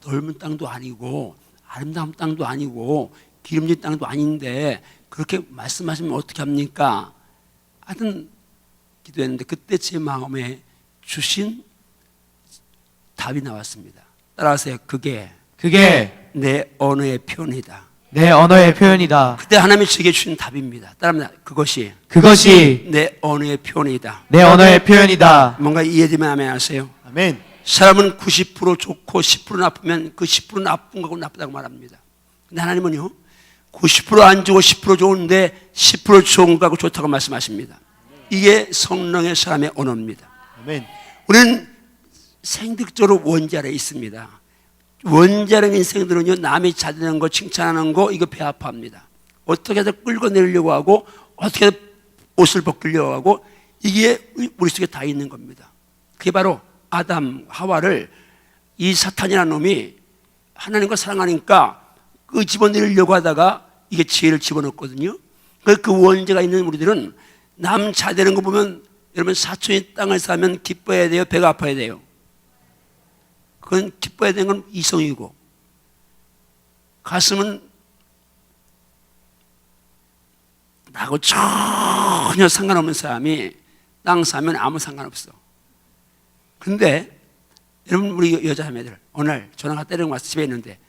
넓은 땅도 아니고 아름다운 땅도 아니고 기름진 땅도 아닌데 그렇게 말씀하시면 어떻게 합니까? 하여튼 기도했는데 그때 제 마음에 주신 답이 나왔습니다. 따라서 그게 내 언어의 표현이다. 내 언어의 표현이다. 그때 하나님이 제게 주신 답입니다. 따라합니다. 그것이 내 언어의 표현이다. 내 언어의 표현이다. 뭔가 이해되면 아멘 하세요. 아멘. 사람은 90% 좋고 10% 나쁘면 그 10% 나쁜 거고 나쁘다고 말합니다. 근데 하나님은요 90%안 좋고 10% 좋은데 10% 좋은 거하고 좋다고 말씀하십니다. 이게 성령의 사람의 언어입니다. 아멘. 우리는 생득적으로 원자 아래 있습니다. 원자 아래 인생들은요 남이 잘되는 거 칭찬하는 거 이거 배 아파합니다. 어떻게 해서 끌고 내리려고 하고 어떻게 해서 옷을 벗기려고 하고 이게 우리 속에 다 있는 겁니다. 그게 바로 아담 하와를 이 사탄이라는 놈이 하나님과 사랑하니까 그 집어내리려고 하다가 이게 지혜를 집어넣었거든요. 그 원죄가 있는 우리들은 남 잘 되는 거 보면, 여러분 사촌이 땅을 사면 기뻐해야 돼요, 배가 아파야 돼요? 그건 기뻐해야 되는 건 이성이고, 가슴은 나하고 전혀 상관없는 사람이 땅 사면 아무 상관없어. 근데 여러분 우리 여자매들 오늘 전화가 때리고 와서 집에 있는데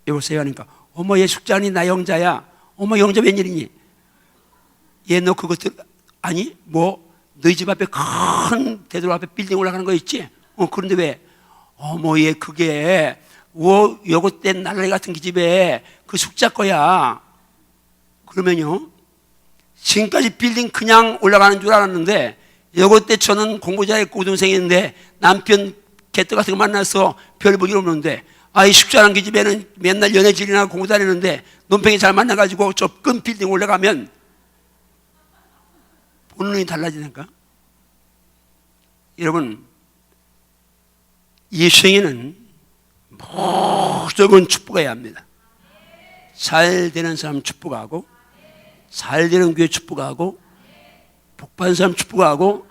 여보세요 하니까 어머 얘 숙자니 나 영자야. 어머 영자 웬일이니? 얘 너 그것들 아니 뭐 너희 집 앞에 큰 대도로 앞에 빌딩 올라가는 거 있지? 그런데 왜? 어머 얘 그게 요거 때 날라리 같은 기집애 그 숙자 거야. 그러면요, 지금까지 빌딩 그냥 올라가는 줄 알았는데, 요거 때 저는 공부 잘했고 우동생인데 남편 개떡 같은 거 만나서 별 볼 일 없는데, 이 숙자라는 기집애는 맨날 연애질이나 공부 다니는데 논팽이 잘 만나가지고 저 끈 빌딩 올라가면 본능이 달라지니까. 여러분, 예수에게는 무조건 축복해야 합니다. 잘 되는 사람 축복하고, 잘 되는 교회 축복하고, 복받은 사람 축복하고,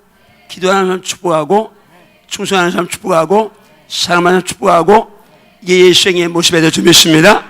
기도하는 사람 축복하고, 충성하는 사람 축복하고, 사랑하는 사람 축복하고, 이게 예수의 모습에 대해 준비했습니다.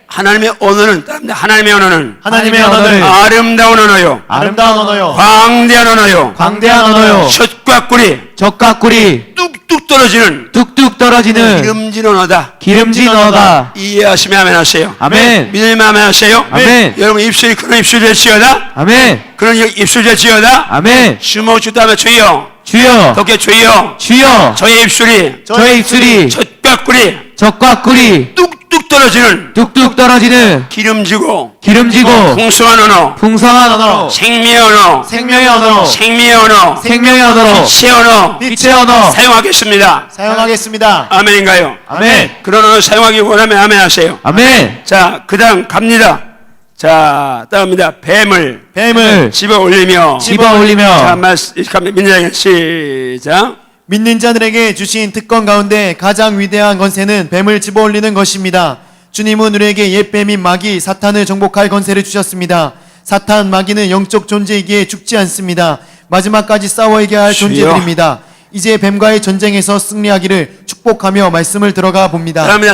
하나님의 언어는, 하나님의 언어는 하나님의 언어는 아름다운 언어요, 아름다운 언어요, 광대한 언어요, 광대한 언어요, 젖과 꿀이 적과 꿀이 뚝뚝 떨어지는 뚝뚝 떨어지는 기름진 언어다. 기름진 언어다. 이해하시면 아멘 하세요. 아멘. 믿으면 아멘 하세요. 아멘. 여러분 입술이 그런 입술이 될지어다. 아멘. 그런 입술이 될지어다. 아멘. 주먹 주다 하면 주여, 주여, 덕에 주여, 주여, 저의 입술이 저의 입술이 젖과 꿀이 적과 꿀이 뚝뚝 떨어지는 뚝뚝 떨어지는 기름지고 기름지고 풍성한 언어, 풍성한 언어로 생명의 언어, 생명의 언어로, 생명의 언어, 생명의 언어로 빛의 언어 빛의 언어 사용하겠습니다. 사용하겠습니다. 아멘인가요? 아멘. 그런 언어 사용하기 원하면 아멘 하세요. 아멘. 자, 그 다음 갑니다. 자, 따라합니다. 뱀을 뱀을 집어 올리며. 집어 자, 올리며 민주당의 시작. 믿는 자들에게 주신 특권 가운데 가장 위대한 권세는 뱀을 집어올리는 것입니다. 주님은 우리에게 옛 뱀인 마귀 사탄을 정복할 권세를 주셨습니다. 사탄 마귀는 영적 존재이기에 죽지 않습니다. 마지막까지 싸워 이겨야 할 주여. 존재들입니다. 이제 뱀과의 전쟁에서 승리하기를 축복하며 말씀을 들어가 봅니다. 따라합니다.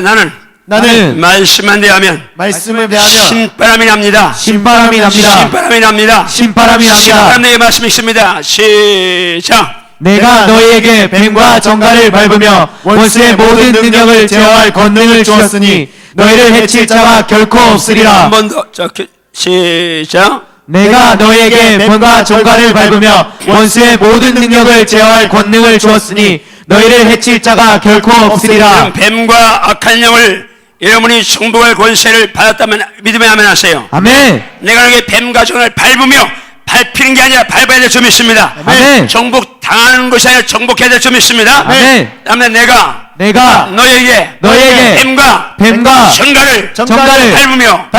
나는 말씀만 대하면 말씀을 대하며 신바람이 납니다. 신바람이 납니다. 신바람이 납니다. 신바람이 납니다. 신바람의 말씀이 있습니다. 시작. 내가 너희에게 뱀과 정갈을 밟으며 원수의 모든 능력을 제어할 권능을 주었으니 너희를 해칠 자가 결코 한 없으리라. 번 더. 자, 시작. 내가 너희에게 뱀과 정갈을 밟으며 원수의 모든 능력을 제어할 권능을 주었으니 너희를 해칠 자가 결코 없으리라. 뱀과 악한 영을 여러분이 정복할 권세를 받았다면 믿으면 아멘 하세요. 아멘. 내가 너에게 뱀과 정을 밟으며 밟히는 게 아니라 밟아야 될 점이 있습니다. 아멘. 정복 당하는 것이 아니라 정복해야 될 점이 있습니다. 아멘. 다음에 내가 너에게 뱀과 뱀과 정갈을 밟으며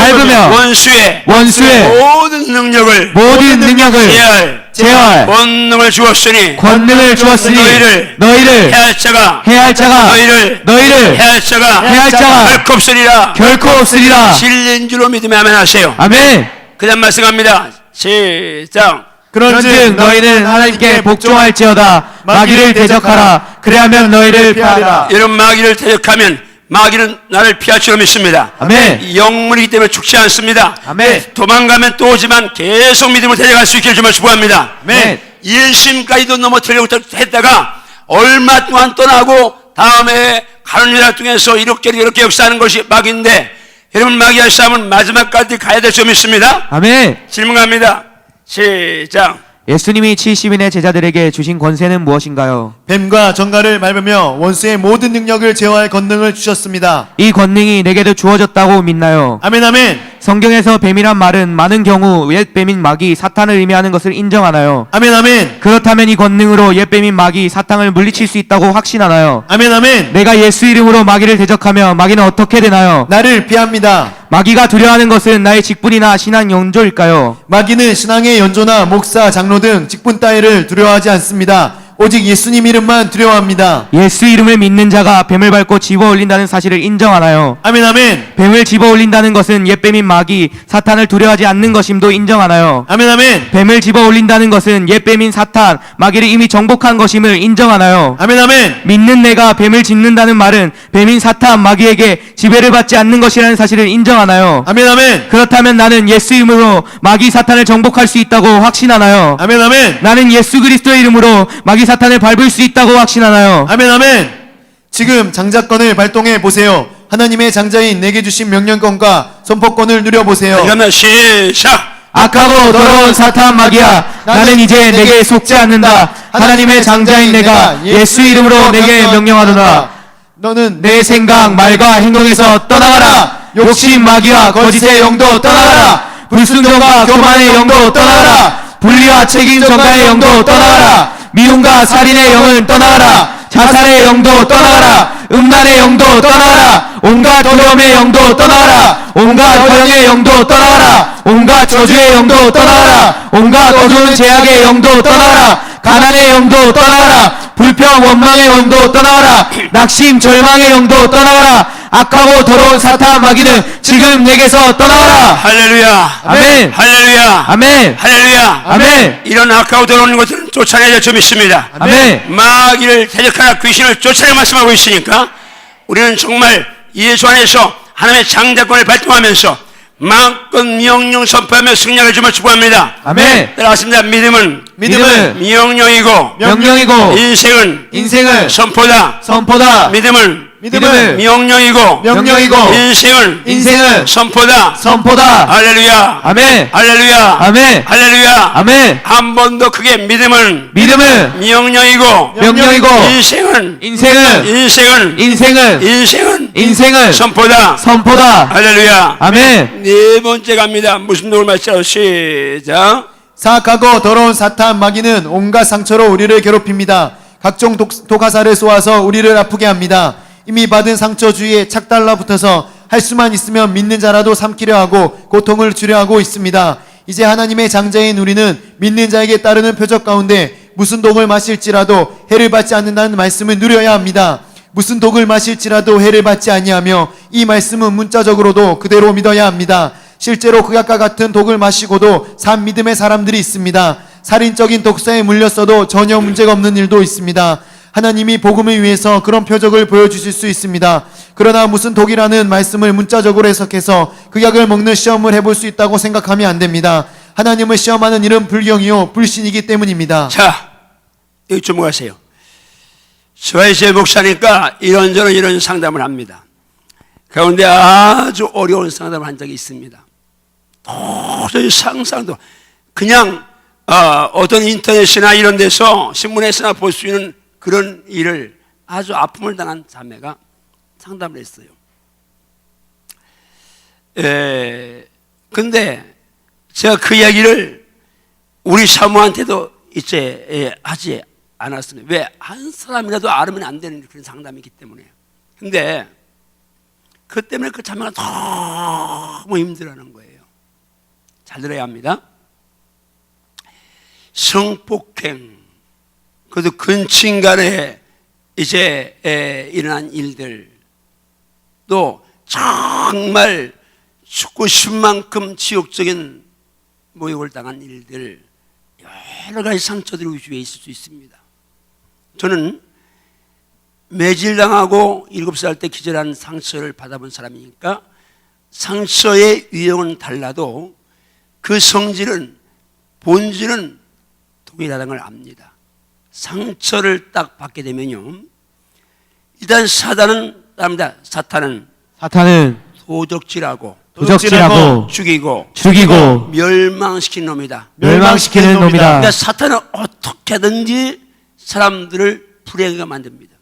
원수의 모든 능력을 제어할 권능을 주었으니 너희를 해할 자가 너희를 해할 자가 결코 없으리라. 진리인 줄로 믿으면 아멘 하세요. 아멘. 그 다음 말씀합니다. 시작. 그런즉 너희는 하나님께 복종할지어다. 마귀를 대적하라. 그래야면 너희를 피하리라. 이런 마귀를 대적하면 마귀는 나를 피할 줄 믿습니다. 아멘. 영물이기 때문에 죽지 않습니다. 아멘. 도망가면 또 오지만 계속 믿음으로 데려갈 수 있기를 정말 축복합니다. 아멘. 일심까지도 넘어뜨리려고 했다가 얼마 동안 떠나고 다음에 가는 일 통해서 이렇게 역사하는 것이 마귀인데, 여러분 마귀와 싸움은 마지막까지 가야 될 줄 믿습니다. 아멘. 질문합니다. 시작. 예수님이 70인의 제자들에게 주신 권세는 무엇인가요? 뱀과 정갈을 밟으며 원수의 모든 능력을 제어할 권능을 주셨습니다. 이 권능이 내게도 주어졌다고 믿나요? 아멘 아멘. 성경에서 뱀이란 말은 많은 경우 옛 뱀인 마귀 사탄을 의미하는 것을 인정하나요? 아멘 아멘. 그렇다면 이 권능으로 옛 뱀인 마귀 사탄을 물리칠 수 있다고 확신하나요? 아멘 아멘. 내가 예수 이름으로 마귀를 대적하며 마귀는 어떻게 되나요? 나를 피합니다. 마귀가 두려워하는 것은 나의 직분이나 신앙 연조일까요? 마귀는 신앙의 연조나 목사, 장로 등 직분 따위를 두려워하지 않습니다. 오직 예수님 이름만 두려워합니다. 예수 이름을 믿는 자가 뱀을 밟고 집어 올린다는 사실을 인정하나요? 아멘 아멘. 뱀을 집어 올린다는 것은 옛 뱀인 마귀 사탄을 두려워하지 않는 것임도 인정하나요? 아멘 아멘. 뱀을 집어 올린다는 것은 옛 뱀인 사탄 마귀를 이미 정복한 것임을 인정하나요? 아멘 아멘. 믿는 내가 뱀을 짚는다는 말은 뱀인 사탄 마귀에게 지배를 받지 않는 것이라는 사실을 인정하나요? 아멘 아멘. 그렇다면 나는 예수 이름으로 마귀 사탄을 정복할 수 있다고 확신하나요? 아멘 아멘. 나는 예수 그리스도의 이름으로 마귀 사탄을 밟을 수 있다고 확신하나요? 아멘 아멘. 지금 장자권을 발동해 보세요. 하나님의 장자인 내게 주신 명령권과 선포권을 누려보세요. 그러면 시작. 악하고 더러운 사탄 마귀야, 나는 이제 내게 속지 않는다. 하나님의 장자인 내가 예수 이름으로 내게 명령하노라. 너는 내 생각, 말과 행동에서 떠나가라. 욕심, 마귀와 거짓의 영도 떠나가라. 불순종과 교만의 영도 떠나가라. 분리와 책임 전가의 영도 떠나가라. 미움과 살인의 영은 떠나가라. 자살의 영도 떠나가라. 음란의 영도 떠나가라. 온갖 더러움의 영도 떠나가라. 온갖 허영의 영도 떠나가라. 온갖 저주의 영도 떠나가라. 온갖 어두운 제약의 영도 떠나가라. 가난의 영도 떠나가라. 불평 원망의 영도 떠나가라. 낙심 절망의 영도 떠나가라. 악하고 더러운 사탄 마귀는 지금 내게서 떠나가라. 할렐루야. 아멘. 할렐루야. 아멘. 할렐루야. 아멘. 이런 악하고 더러운 것들은 쫓아내야 좀 있습니다. 아멘. 마귀를 대적하라, 귀신을 쫓아내 말씀하고 있으니까 우리는 정말 예수 안에서 하나님의 장자권을 발동하면서 마음껏 명령 선포하며 승리를 주며 축복합니다. 아멘. 따라하십니다. 믿음은 명령이고 명령이고 인생은 선포다. 믿음은 명령이고 인생은 선포다. 할렐루야. 아멘. 할렐루야. 아멘. 할렐루야. 아멘. 한 번 더 크게 믿음은 명령이고 인생은 선포다. 할렐루야. 아멘. 네 번째 갑니다. 무슨 도를 마치고 시작. 사악하고 더러운 사탄 마귀는 온갖 상처로 우리를 괴롭힙니다. 각종 독화살을 쏘아서 우리를 아프게 합니다. 이미 받은 상처 주위에 착 달라붙어서 할 수만 있으면 믿는 자라도 삼키려 하고 고통을 주려 하고 있습니다. 이제 하나님의 장자인 우리는 믿는 자에게 따르는 표적 가운데 무슨 독을 마실지라도 해를 받지 않는다는 말씀을 누려야 합니다. 무슨 독을 마실지라도 해를 받지 아니하며 이 말씀은 문자적으로도 그대로 믿어야 합니다. 실제로 그것과 같은 독을 마시고도 산 믿음의 사람들이 있습니다. 살인적인 독사에 물렸어도 전혀 문제가 없는 일도 있습니다. 하나님이 복음을 위해서 그런 표적을 보여주실 수 있습니다. 그러나 무슨 독이라는 말씀을 문자적으로 해석해서 그 약을 먹는 시험을 해볼 수 있다고 생각하면 안 됩니다. 하나님을 시험하는 일은 불경이요 불신이기 때문입니다. 자, 여기 주목하세요. 스와이스의 목사니까 이런 상담을 합니다. 가운데 아주 어려운 상담을 한 적이 있습니다. 도저히 상상도 그냥 어떤 인터넷이나 이런 데서 신문에서나 볼 수 있는 그런 일을 아주 아픔을 당한 자매가 상담을 했어요. 근데 제가 그 이야기를 우리 사모한테도 이제 하지 않았습니다. 왜? 한 사람이라도 알으면 안 되는 그런 상담이기 때문에. 근데 그 때문에 그 자매가 너무 힘들어하는 거예요. 잘 들어야 합니다. 성폭행, 그것도 근친 간에 이제 일어난 일들, 또 정말 죽고 싶은 만큼 지옥적인 모욕을 당한 일들, 여러 가지 상처들이 우리 주위에 있을 수 있습니다. 저는 매질당하고 7살 때 기절한 상처를 받아본 사람이니까 상처의 유형은 달라도 그 성질은, 본질은 동일하다는 걸 압니다. 상처를 딱 받게 되면요, 일단 사탄은 도적질하고 죽이고 멸망시키는 놈이다. 그러니까 사탄은 어떻게든지 사람들을 불행하게 만듭니다.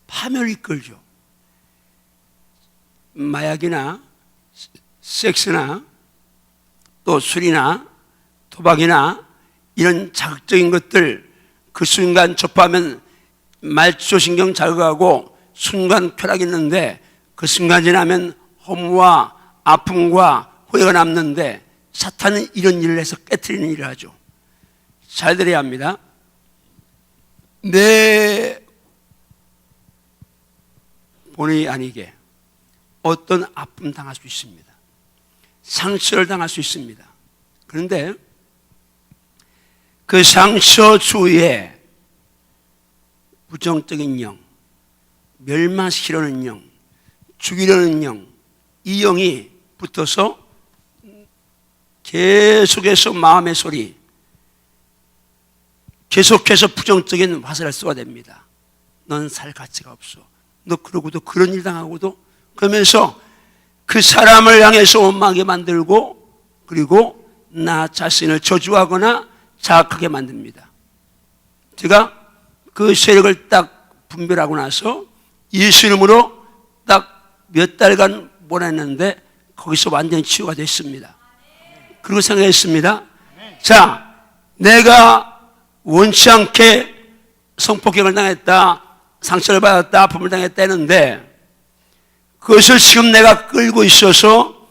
파멸을 이끌죠. 마약이나 섹스나 또 술이나 도박이나 이런 자극적인 것들 그 순간 접하면 말초신경 자극하고 순간 쾌락이 있는데 그 순간 지나면 허무와 아픔과 후회가 남는데 사탄은 이런 일을 해서 깨트리는 일을 하죠. 잘 들어야 합니다. 내 본의 아니게 어떤 아픔 당할 수 있습니다. 상처를 당할 수 있습니다. 그런데 그 상처 주위에 부정적인 영, 멸망시키려는 영, 죽이려는 영, 이 영이 붙어서 계속해서 마음의 소리, 계속해서 부정적인 화살을 쏘아댑니다. 넌 살 가치가 없어. 너 그러고도 그런 일 당하고도, 그러면서 그 사람을 향해서 원망하게 만들고, 그리고 나 자신을 저주하거나 자악하게 만듭니다. 제가 그 세력을 딱 분별하고 나서 예수 이름으로 딱 몇 달간 보냈는데 거기서 완전히 치유가 됐습니다. 그리고 생각했습니다. 자, 내가 원치 않게 성폭행을 당했다, 상처를 받았다, 아픔을 당했다 했는데 그것을 지금 내가 끌고 있어서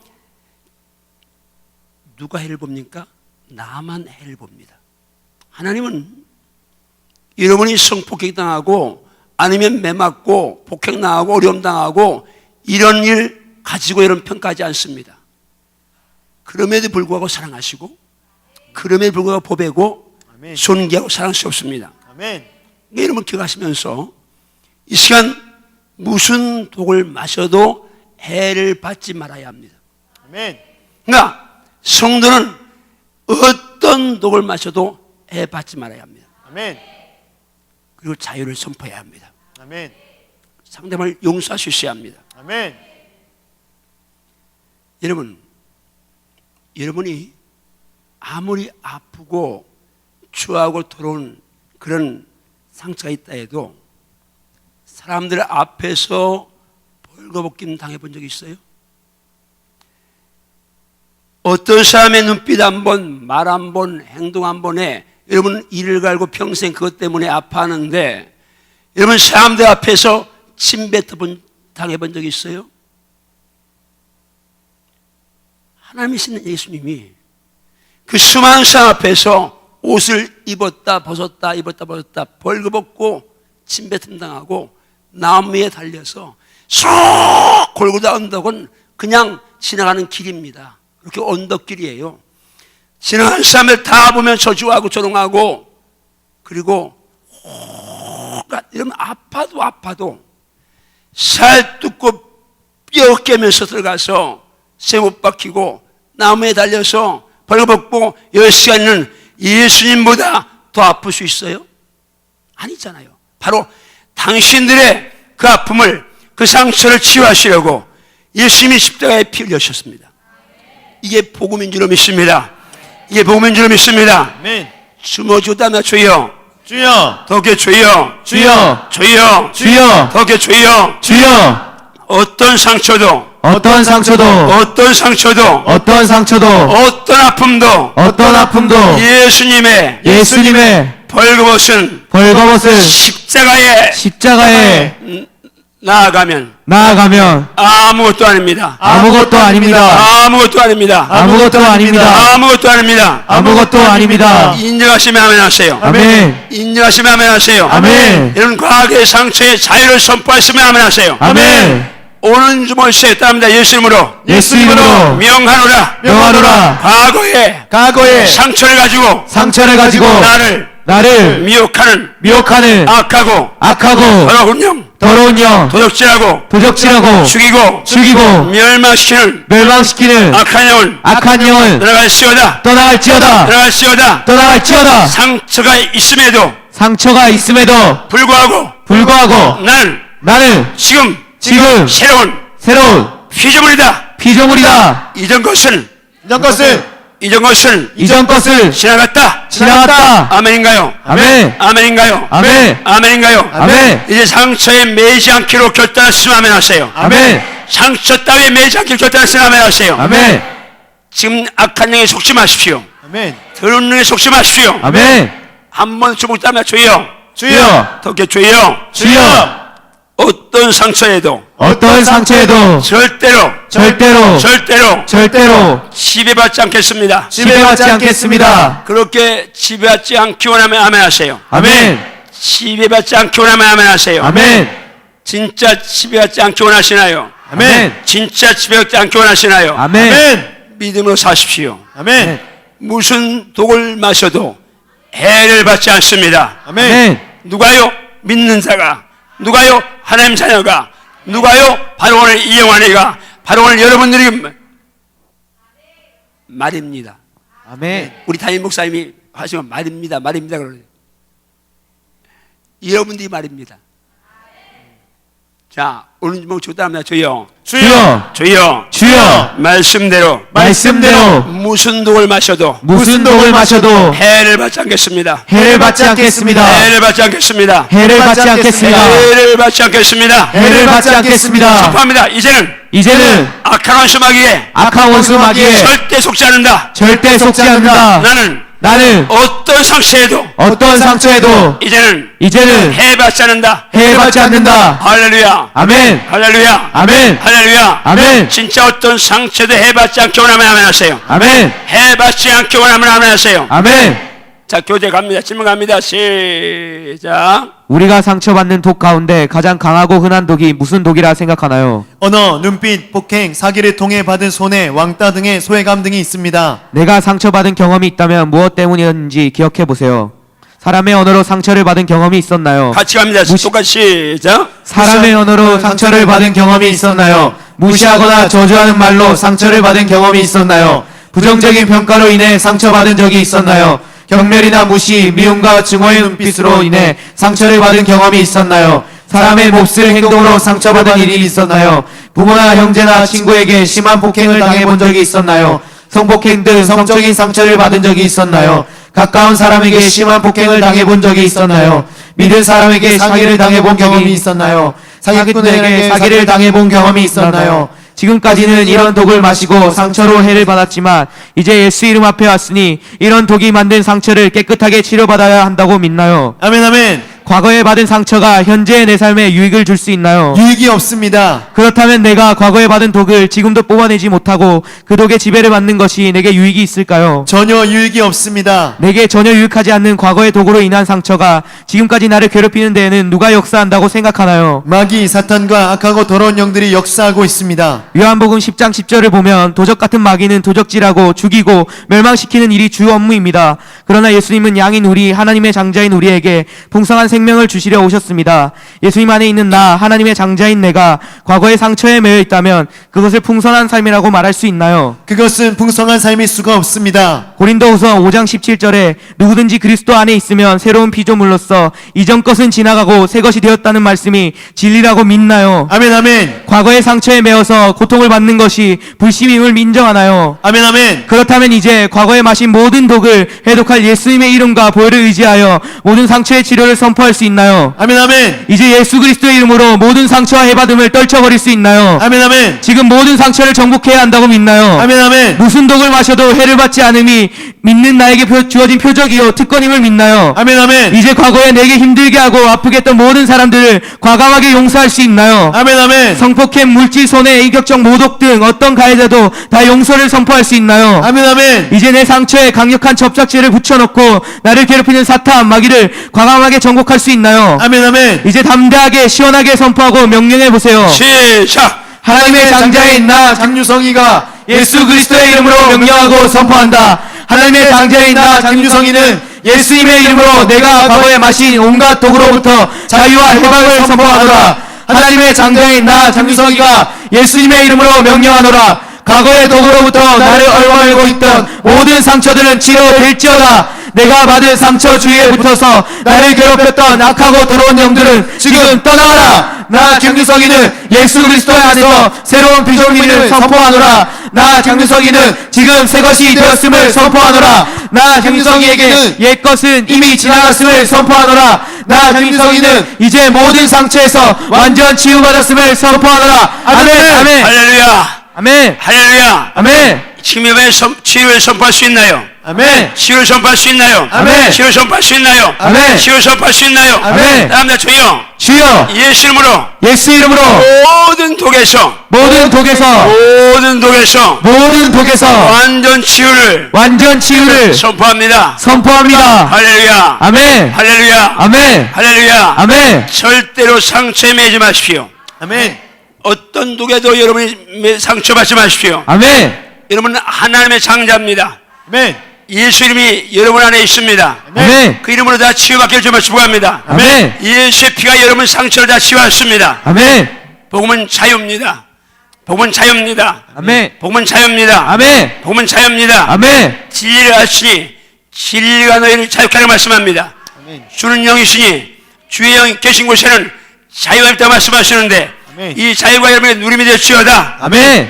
누가 해를 봅니까? 나만 해를 봅니다. 하나님은 여러분이 성폭행 당하고 아니면 매 맞고 폭행 당하고 어려움 당하고 이런 일 가지고 여러분 평가하지 않습니다. 그럼에도 불구하고 사랑하시고 그럼에도 불구하고 보배고 존귀하고 사랑스럽습니다. 아멘. 여러분 기억하시면서 이 시간 무슨 독을 마셔도 해를 받지 말아야 합니다. 아멘. 그러니까 성도는 어떤 독을 마셔도 해 받지 말아야 합니다. 아멘. 그리고 자유를 선포해야 합니다. 아멘. 상대방을 용서할 수 있어야 합니다. 아멘. 여러분이 아무리 아프고 추하고 더러운 그런 상처가 있다 해도 사람들 앞에서 벌거벗김 당해본 적이 있어요? 어떤 사람의 눈빛 한 번, 말 한 번, 행동 한 번에 여러분 이를 갈고 평생 그것 때문에 아파하는데 여러분 사람들 앞에서 침뱉어 당해본 적이 있어요? 하나님이신 예수님이 그 수많은 사람 앞에서 옷을 입었다 벗었다 입었다 벗었다 벌거벗고 침뱉음 당하고 나무 위에 달려서 쏙 골고다 언덕은 그냥 지나가는 길입니다. 그렇게 언덕길이에요. 지나가는 사람들 다 보면 저주하고 조롱하고 그리고 이러면 아파도 살 뜯고 뼈 깨면서 들어가서 쇠 못 박히고 나무에 달려서 벌거벗고 10시간은 예수님보다 더 아플 수 있어요? 아니잖아요. 바로 당신들의 그 아픔을 그 상처를 치유하시려고 예수님이 십자가에 피 흘리셨습니다. 이게 복음인 줄로 믿습니다. 이게 복음인 줄로 믿습니다. 아멘. 주모주다며 주여 주여. 더게 주여 주여. 주여 주여. 더게 주여 주여. 어떤 상처도 어떤 상처도 어떤 상처도 어떤 상처도 어떤 아픔도 어떤 아픔도 예수님의 벌거벗은 벌거벗은 십자가에 나아가면 아무것도 아닙니다. 아무것도 아닙니다. 아무것도 아닙니다. 아무것도 아닙니다. 아무것도 아닙니다. 아무것도 아닙니다. 인정하시면 아멘 하세요. 아멘. 인정하시면 아멘 하세요. 아멘. 이런 과학의 상처의 자유를 선포하시면 아멘 하세요. 아멘. 오는 주말세 따릅니다. 예수 이름으로 예수 이름으로 명하노라. 명하노라. 과거에 상처를 가지고 나를 미혹하는 악하고 더러운 영 도적질하고 죽이고 멸망시키는 악한 영을 떠나갈지어다. 상처가 있음에도 불구하고 나는 지금 새로운 피조물이다. 이전 것은 지나갔다. 아멘인가요? 아멘. 아멘인가요? 아멘. 아멘인가요? 아멘. 이제 상처에 매지 않기로 결단하시면 아멘 하세요. 아멘. 상처 따위에 매지 않기로 결단하시면 아멘 하세요. 아멘. 지금 악한 영에 속지 마십시오. 아멘. 더러운 영에 속지 마십시오. 아멘. 한번 주먹 따면 주여 더게 주여. 어떤 상처에도 절대로 지배받지 않겠습니다. 그렇게 지배받지 않기 원하면 아멘 하세요. 아멘. 지배받지 않기 원하면 아멘 하세요. 아멘. 진짜 지배받지 않기 원하시나요? 아멘. 진짜 지배받지 않기 원하시나요? 아멘. 믿음으로 사십시오. 아멘. 무슨 독을 마셔도 해를 받지 않습니다. 아멘. 누가요? 믿는 자가, 누가요? 하나님 자녀가, 누가요? 바로 오늘 이영환이가, 바로 오늘 여러분들이 말입니다. 아멘. 우리 담임 목사님이 하시면 말입니다 그러네요. 여러분들이 말입니다. 자, 오늘 목 주답니다. 주여, 주여, 주여, 주여, 말씀대로 말씀대로 무슨 독을 마셔도 무슨 독을 마셔도 해를 받지 않겠습니다. 해를 받지 않겠습니다. 해를 받지 않겠습니다. 해를 받지 않겠습니다. 해를 받지 않겠습니다. 해를 받지 않겠습니다. 선포합니다. 이제는 악한 원수 마귀에 악한 원수 마귀에 절대 속지 않는다. 절대 속지 않는다. 나는 어떤 상처에도 어떤 상처에도 이제는 해 받지 않는다. 해를 받지 않는다. 할렐루야. 아멘. 할렐루야. 아멘. 할렐루야. 아멘. 진짜 어떤 상처도 해 받지 않게 원하면 아멘 하세요. 아멘. 해 받지 않게 원하면 아멘 하세요. 아멘. 자, 교재 갑니다. 질문 갑니다. 시작. 우리가 상처받는 독 가운데 가장 강하고 흔한 독이 무슨 독이라 생각하나요? 언어, 눈빛, 폭행, 사기를 통해 받은 손해, 왕따 등의 소외감 등이 있습니다. 내가 상처받은 경험이 있다면 무엇 때문이었는지 기억해 보세요. 사람의 언어로 상처를 받은 경험이 있었나요? 같이 갑니다. 똑같이 시작. 사람의 언어로 상처를 받은 경험이 있었나요? 무시하거나 저주하는 말로 상처를 받은 경험이 있었나요? 부정적인 평가로 인해 상처받은 적이 있었나요? 경멸이나 무시, 미움과 증오의 눈빛으로 인해 상처를 받은 경험이 있었나요? 사람의 몹쓸 행동으로 상처받은 일이 있었나요? 부모나 형제나 친구에게 심한 폭행을 당해본 적이 있었나요? 성폭행 등 성적인 상처를 받은 적이 있었나요? 가까운 사람에게 심한 폭행을 당해본 적이 있었나요? 믿은 사람에게 사기를 당해본 경험이 있었나요? 사기꾼에게 사기를 당해본 경험이 있었나요? 지금까지는 이런 독을 마시고 상처로 해를 받았지만 이제 예수 이름 앞에 왔으니 이런 독이 만든 상처를 깨끗하게 치료받아야 한다고 믿나요? 아멘, 아멘. 과거에 받은 상처가 현재의 내 삶에 유익을 줄 수 있나요? 유익이 없습니다. 그렇다면 내가 과거에 받은 독을 지금도 뽑아내지 못하고 그 독의 지배를 받는 것이 내게 유익이 있을까요? 전혀 유익이 없습니다. 내게 전혀 유익하지 않는 과거의 독으로 인한 상처가 지금까지 나를 괴롭히는 데에는 누가 역사한다고 생각하나요? 마귀, 사탄과 악하고 더러운 영들이 역사하고 있습니다. 요한복음 10장 10절을 보면 도적 같은 마귀는 도적질하고 죽이고 멸망시키는 일이 주 업무입니다. 그러나 예수님은 양인 우리, 하나님의 장자인 우리에게 풍성한 생명을 주시려 오셨습니다. 예수님 안에 있는 나, 하나님의 장자인 내가 과거의 상처에 매여 있다면 그것을 풍성한 삶이라고 말할 수 있나요? 그것은 풍성한 삶일 수가 없습니다. 고린도후서 5장 17절에 누구든지 그리스도 안에 있으면 새로운 피조물로서 이전 것은 지나가고 새 것이 되었다는 말씀이 진리라고 믿나요? 아멘, 아멘. 과거의 상처에 매어서 고통을 받는 것이 불심임을 인정하나요? 아멘, 아멘. 그렇다면 이제 과거에 마신 모든 독을 해독할 예수님의 이름과 보혈을 의지하여 모든 상처의 치료를 선포할 수 있나요? 아멘, 아멘. 이제 예수 그리스도의 이름으로 모든 상처와 해받음을 떨쳐버릴 수 있나요? 아멘, 아멘. 지금 모든 상처를 정복해야 한다고 믿나요? 아멘, 아멘. 무슨 독을 마셔도 해를 받지 않음이 믿는 나에게 주어진 표적이요 특권임을 믿나요? 아멘, 아멘. 이제 과거에 내게 힘들게 하고 아프게 했던 모든 사람들을 과감하게 용서할 수 있나요? 아멘, 아멘. 성폭행, 물질 손해, 인격적 모독 등 어떤 가해자도 다 용서를 선포할 수 있나요? 아멘, 아멘. 이제 내 상처에 강력한 접착제를 붙여놓고 나를 괴롭히는 사탄, 마귀를 과감하게 정복할 수 있나요? 아멘, 아멘. 이제 담대하게 시원하게 선포하고 명령해 보세요. 시작. 하나님의 장자인 나 장유성이가 예수 그리스도의 이름으로 명령하고 선포한다. 하나님의 장자인 나 장유성이는 예수님의 이름으로 내가 과거에 마신 온갖 독으로부터 자유와 해방을 선포하노라. 하나님의 장자인 나 장유성이가 예수님의 이름으로 명령하노라. 과거의 독으로부터 나를 얽어매고 있던 모든 상처들은 치료될지어다. 내가 받은 상처 주위에 붙어서 나를 괴롭혔던 악하고 더러운 영들은 지금 떠나가라. 나 장유성이는 예수 그리스도 안에서 새로운 피조물을 선포하노라. 나 장유성이는 지금 새 것이 되었음을 선포하노라. 나 장유성이에게는 옛 것은 이미 지나갔음을 선포하노라. 나 장유성이는 이제 모든 상처에서 완전 치유받았음을 선포하노라. 아멘. 아멘. 할렐루야. 아멘. 할렐루야. 아멘. 치유를 선포할 수 있나요? 아멘. 치유를 선포할 수 있나요? 아멘. 치유를 선포할 수 있나요? 아멘. 치유를 선포할 수 있나요? 아멘. 다음날 주여, 주여 예수 이름으로 예수 이름으로 모든 독에서 모든 독에서 완전 치유를 선포합니다. 선포합니다. 할렐루야. 아멘. 할렐루야. 아멘. 할렐루야. 아멘. 절대로 상처에 매지 마십시오. 아멘. 어떤 독에도 여러분이 상처받지 마십시오. 아멘. 여러분은 하나님의 장자입니다. 아멘. 예수 이름이 여러분 안에 있습니다. 아멘. 그 이름으로 다 치유받기를 정말 축복합니다. 아멘. 예수의 피가 여러분 상처를 다 치유했습니다. 아멘. 복음은 자유입니다. 복음은 자유입니다. 아멘. 복음은 자유입니다. 아멘. 복음은 자유입니다. 아멘. 진리를 아시니 진리가 너희를 자유케 하라 말씀합니다. 주는 영이시니 주의 영이 계신 곳에는 자유가 있다고 말씀하시는데 아멘. 이 자유가 여러분의 누림이 되시어다. 아멘.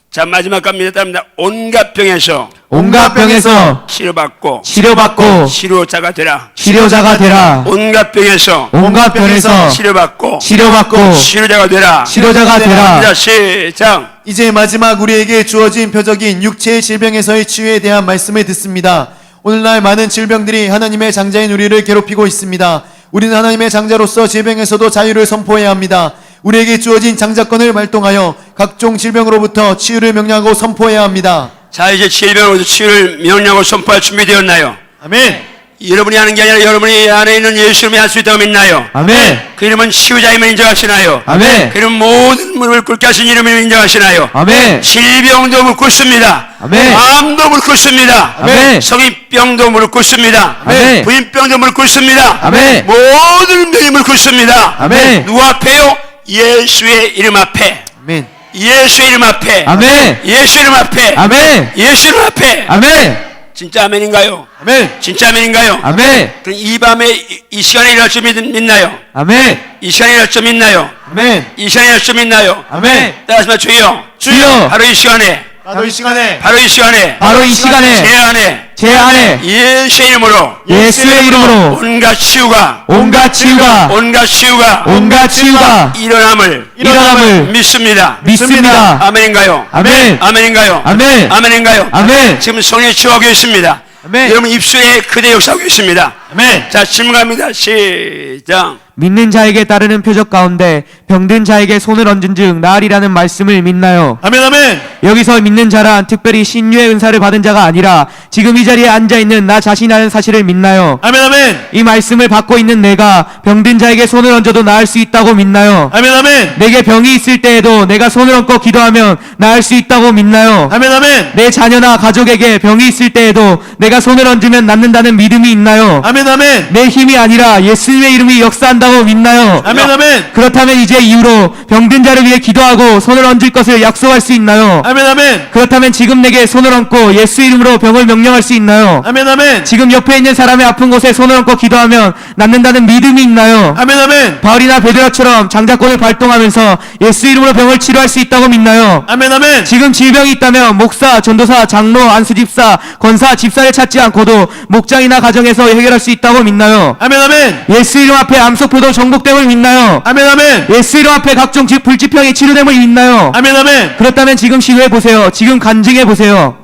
자, 마지막 갑니다. 따릅니다. 온갖 병에서 온갖 병에서 치료받고 치료받고 치료자가 되라. 치료자가 되라. 온갖 병에서 온갖 병에서 치료받고 치료받고 치료자가 되라. 치료자가 되라. 자, 시작. 이제 마지막 우리에게 주어진 표적인 육체의 질병에서의 치유에 대한 말씀을 듣습니다. 오늘날 많은 질병들이 하나님의 장자인 우리를 괴롭히고 있습니다. 우리는 하나님의 장자로서 질병에서도 자유를 선포해야 합니다. 우리에게 주어진 장자권을 발동하여 각종 질병으로부터 치유를 명령하고 선포해야 합니다. 자, 이제 질병으로부터 치유를 명령하고 선포할 준비되었나요? 아멘. 여러분이 하는 게 아니라 여러분이 안에 있는 예수 이름이 할 수 있다고 믿나요? 아멘. 그 이름은 치유자임을 인정하시나요? 아멘. 그 이름은 모든 무릎을 꿇게 하신 이름을 인정하시나요? 아멘. 질병도 무릎 꿇습니다. 아멘. 암도 무릎 꿇습니다. 아멘. 성인병도 무릎 꿇습니다. 아멘. 부인병도 무릎 꿇습니다. 아멘. 모든 병이 무릎 꿇습니다. 아멘. 누구 앞에요? 예수의 이름 앞에. 아멘. 예수의 이름 앞에. 아멘. 예수의 이름 앞에. 아멘. 예수의 이름 앞에. 아멘. 진짜 아멘인가요? 아멘. 진짜 아멘인가요? 아멘. 그럼 이 밤에 이 시간에 일어날 줄 믿나요? 아멘. 이 시간에 일어날 줄 믿나요? 아멘. 이 시간에 일어날 줄 믿나요? 아멘. 따라서 주여. 주여. 바로 이 시간에. 나도 이 시간에 바로 이 시간에. 바로 이 시간에 제 안에. 제 안에 예수의 이름으로. 예수의 이름으로 온갖 치유가. 온갖 치유가 온갖 치유가. 온갖 치유가 일어남을 믿습니다. 믿습니다. 아멘인가요? 아멘. 아멘인가요? 아멘. 아멘인가요? 아멘. 지금 성령이 치유하고 있습니다. 아멘. 여러분 입술에 그대 역사하고 있습니다. 아멘. 자, 질문 갑니다. 시작. 믿는 자에게 따르는 표적 가운데 병든 자에게 손을 얹은 즉 나으리라는 말씀을 믿나요? 아멘. 아멘. 여기서 믿는 자란 특별히 신유의 은사를 받은 자가 아니라 지금 이 자리에 앉아있는 나 자신이라는 사실을 믿나요? 아멘. 아멘. 이 말씀을 받고 있는 내가 병든 자에게 손을 얹어도 나을 수 있다고 믿나요? 아멘. 아멘. 내게 병이 있을 때에도 내가 손을 얹고 기도하면 나을 수 있다고 믿나요? 아멘. 아멘. 내 자녀나 가족에게 병이 있을 때에도 내가 손을 얹으면 낫는다는 믿음이 있나요? 아멘. 아멘. 내 힘이 아니라 예수님의 이름이 역사한다고 믿나요? 아멘. 아멘. 그렇다면 이제 이후로 병든 자를 위해 기도하고 손을 얹을 것을 약속할 수 있나요? 아멘. 아멘. 그렇다면 지금 내게 손을 얹고 예수 이름으로 병을 명령할 수 있나요? 아멘. 아멘. 지금 옆에 있는 사람의 아픈 곳에 손을 얹고 기도하면 낫는다는 믿음이 있나요? 아멘. 아멘. 바울이나 베드로처럼 장자권을 발동하면서 예수 이름으로 병을 치료할 수 있다고 믿나요? 아멘. 아멘. 지금 질병이 있다면 목사, 전도사, 장로, 안수집사, 권사, 집사를 찾지 않고도 목장이나 가정에서 해결할 수 있다고 믿나요? 아멘. 아멘. 예수 이름 앞에 암속표도 정복됨을 믿나요? 아멘. 아멘. 예수 이름 앞에 각종 불치병이 치료됨을 믿나요? 아멘. 아멘. 그렇다면 지금 시도해 보세요. 지금 간증해 보세요.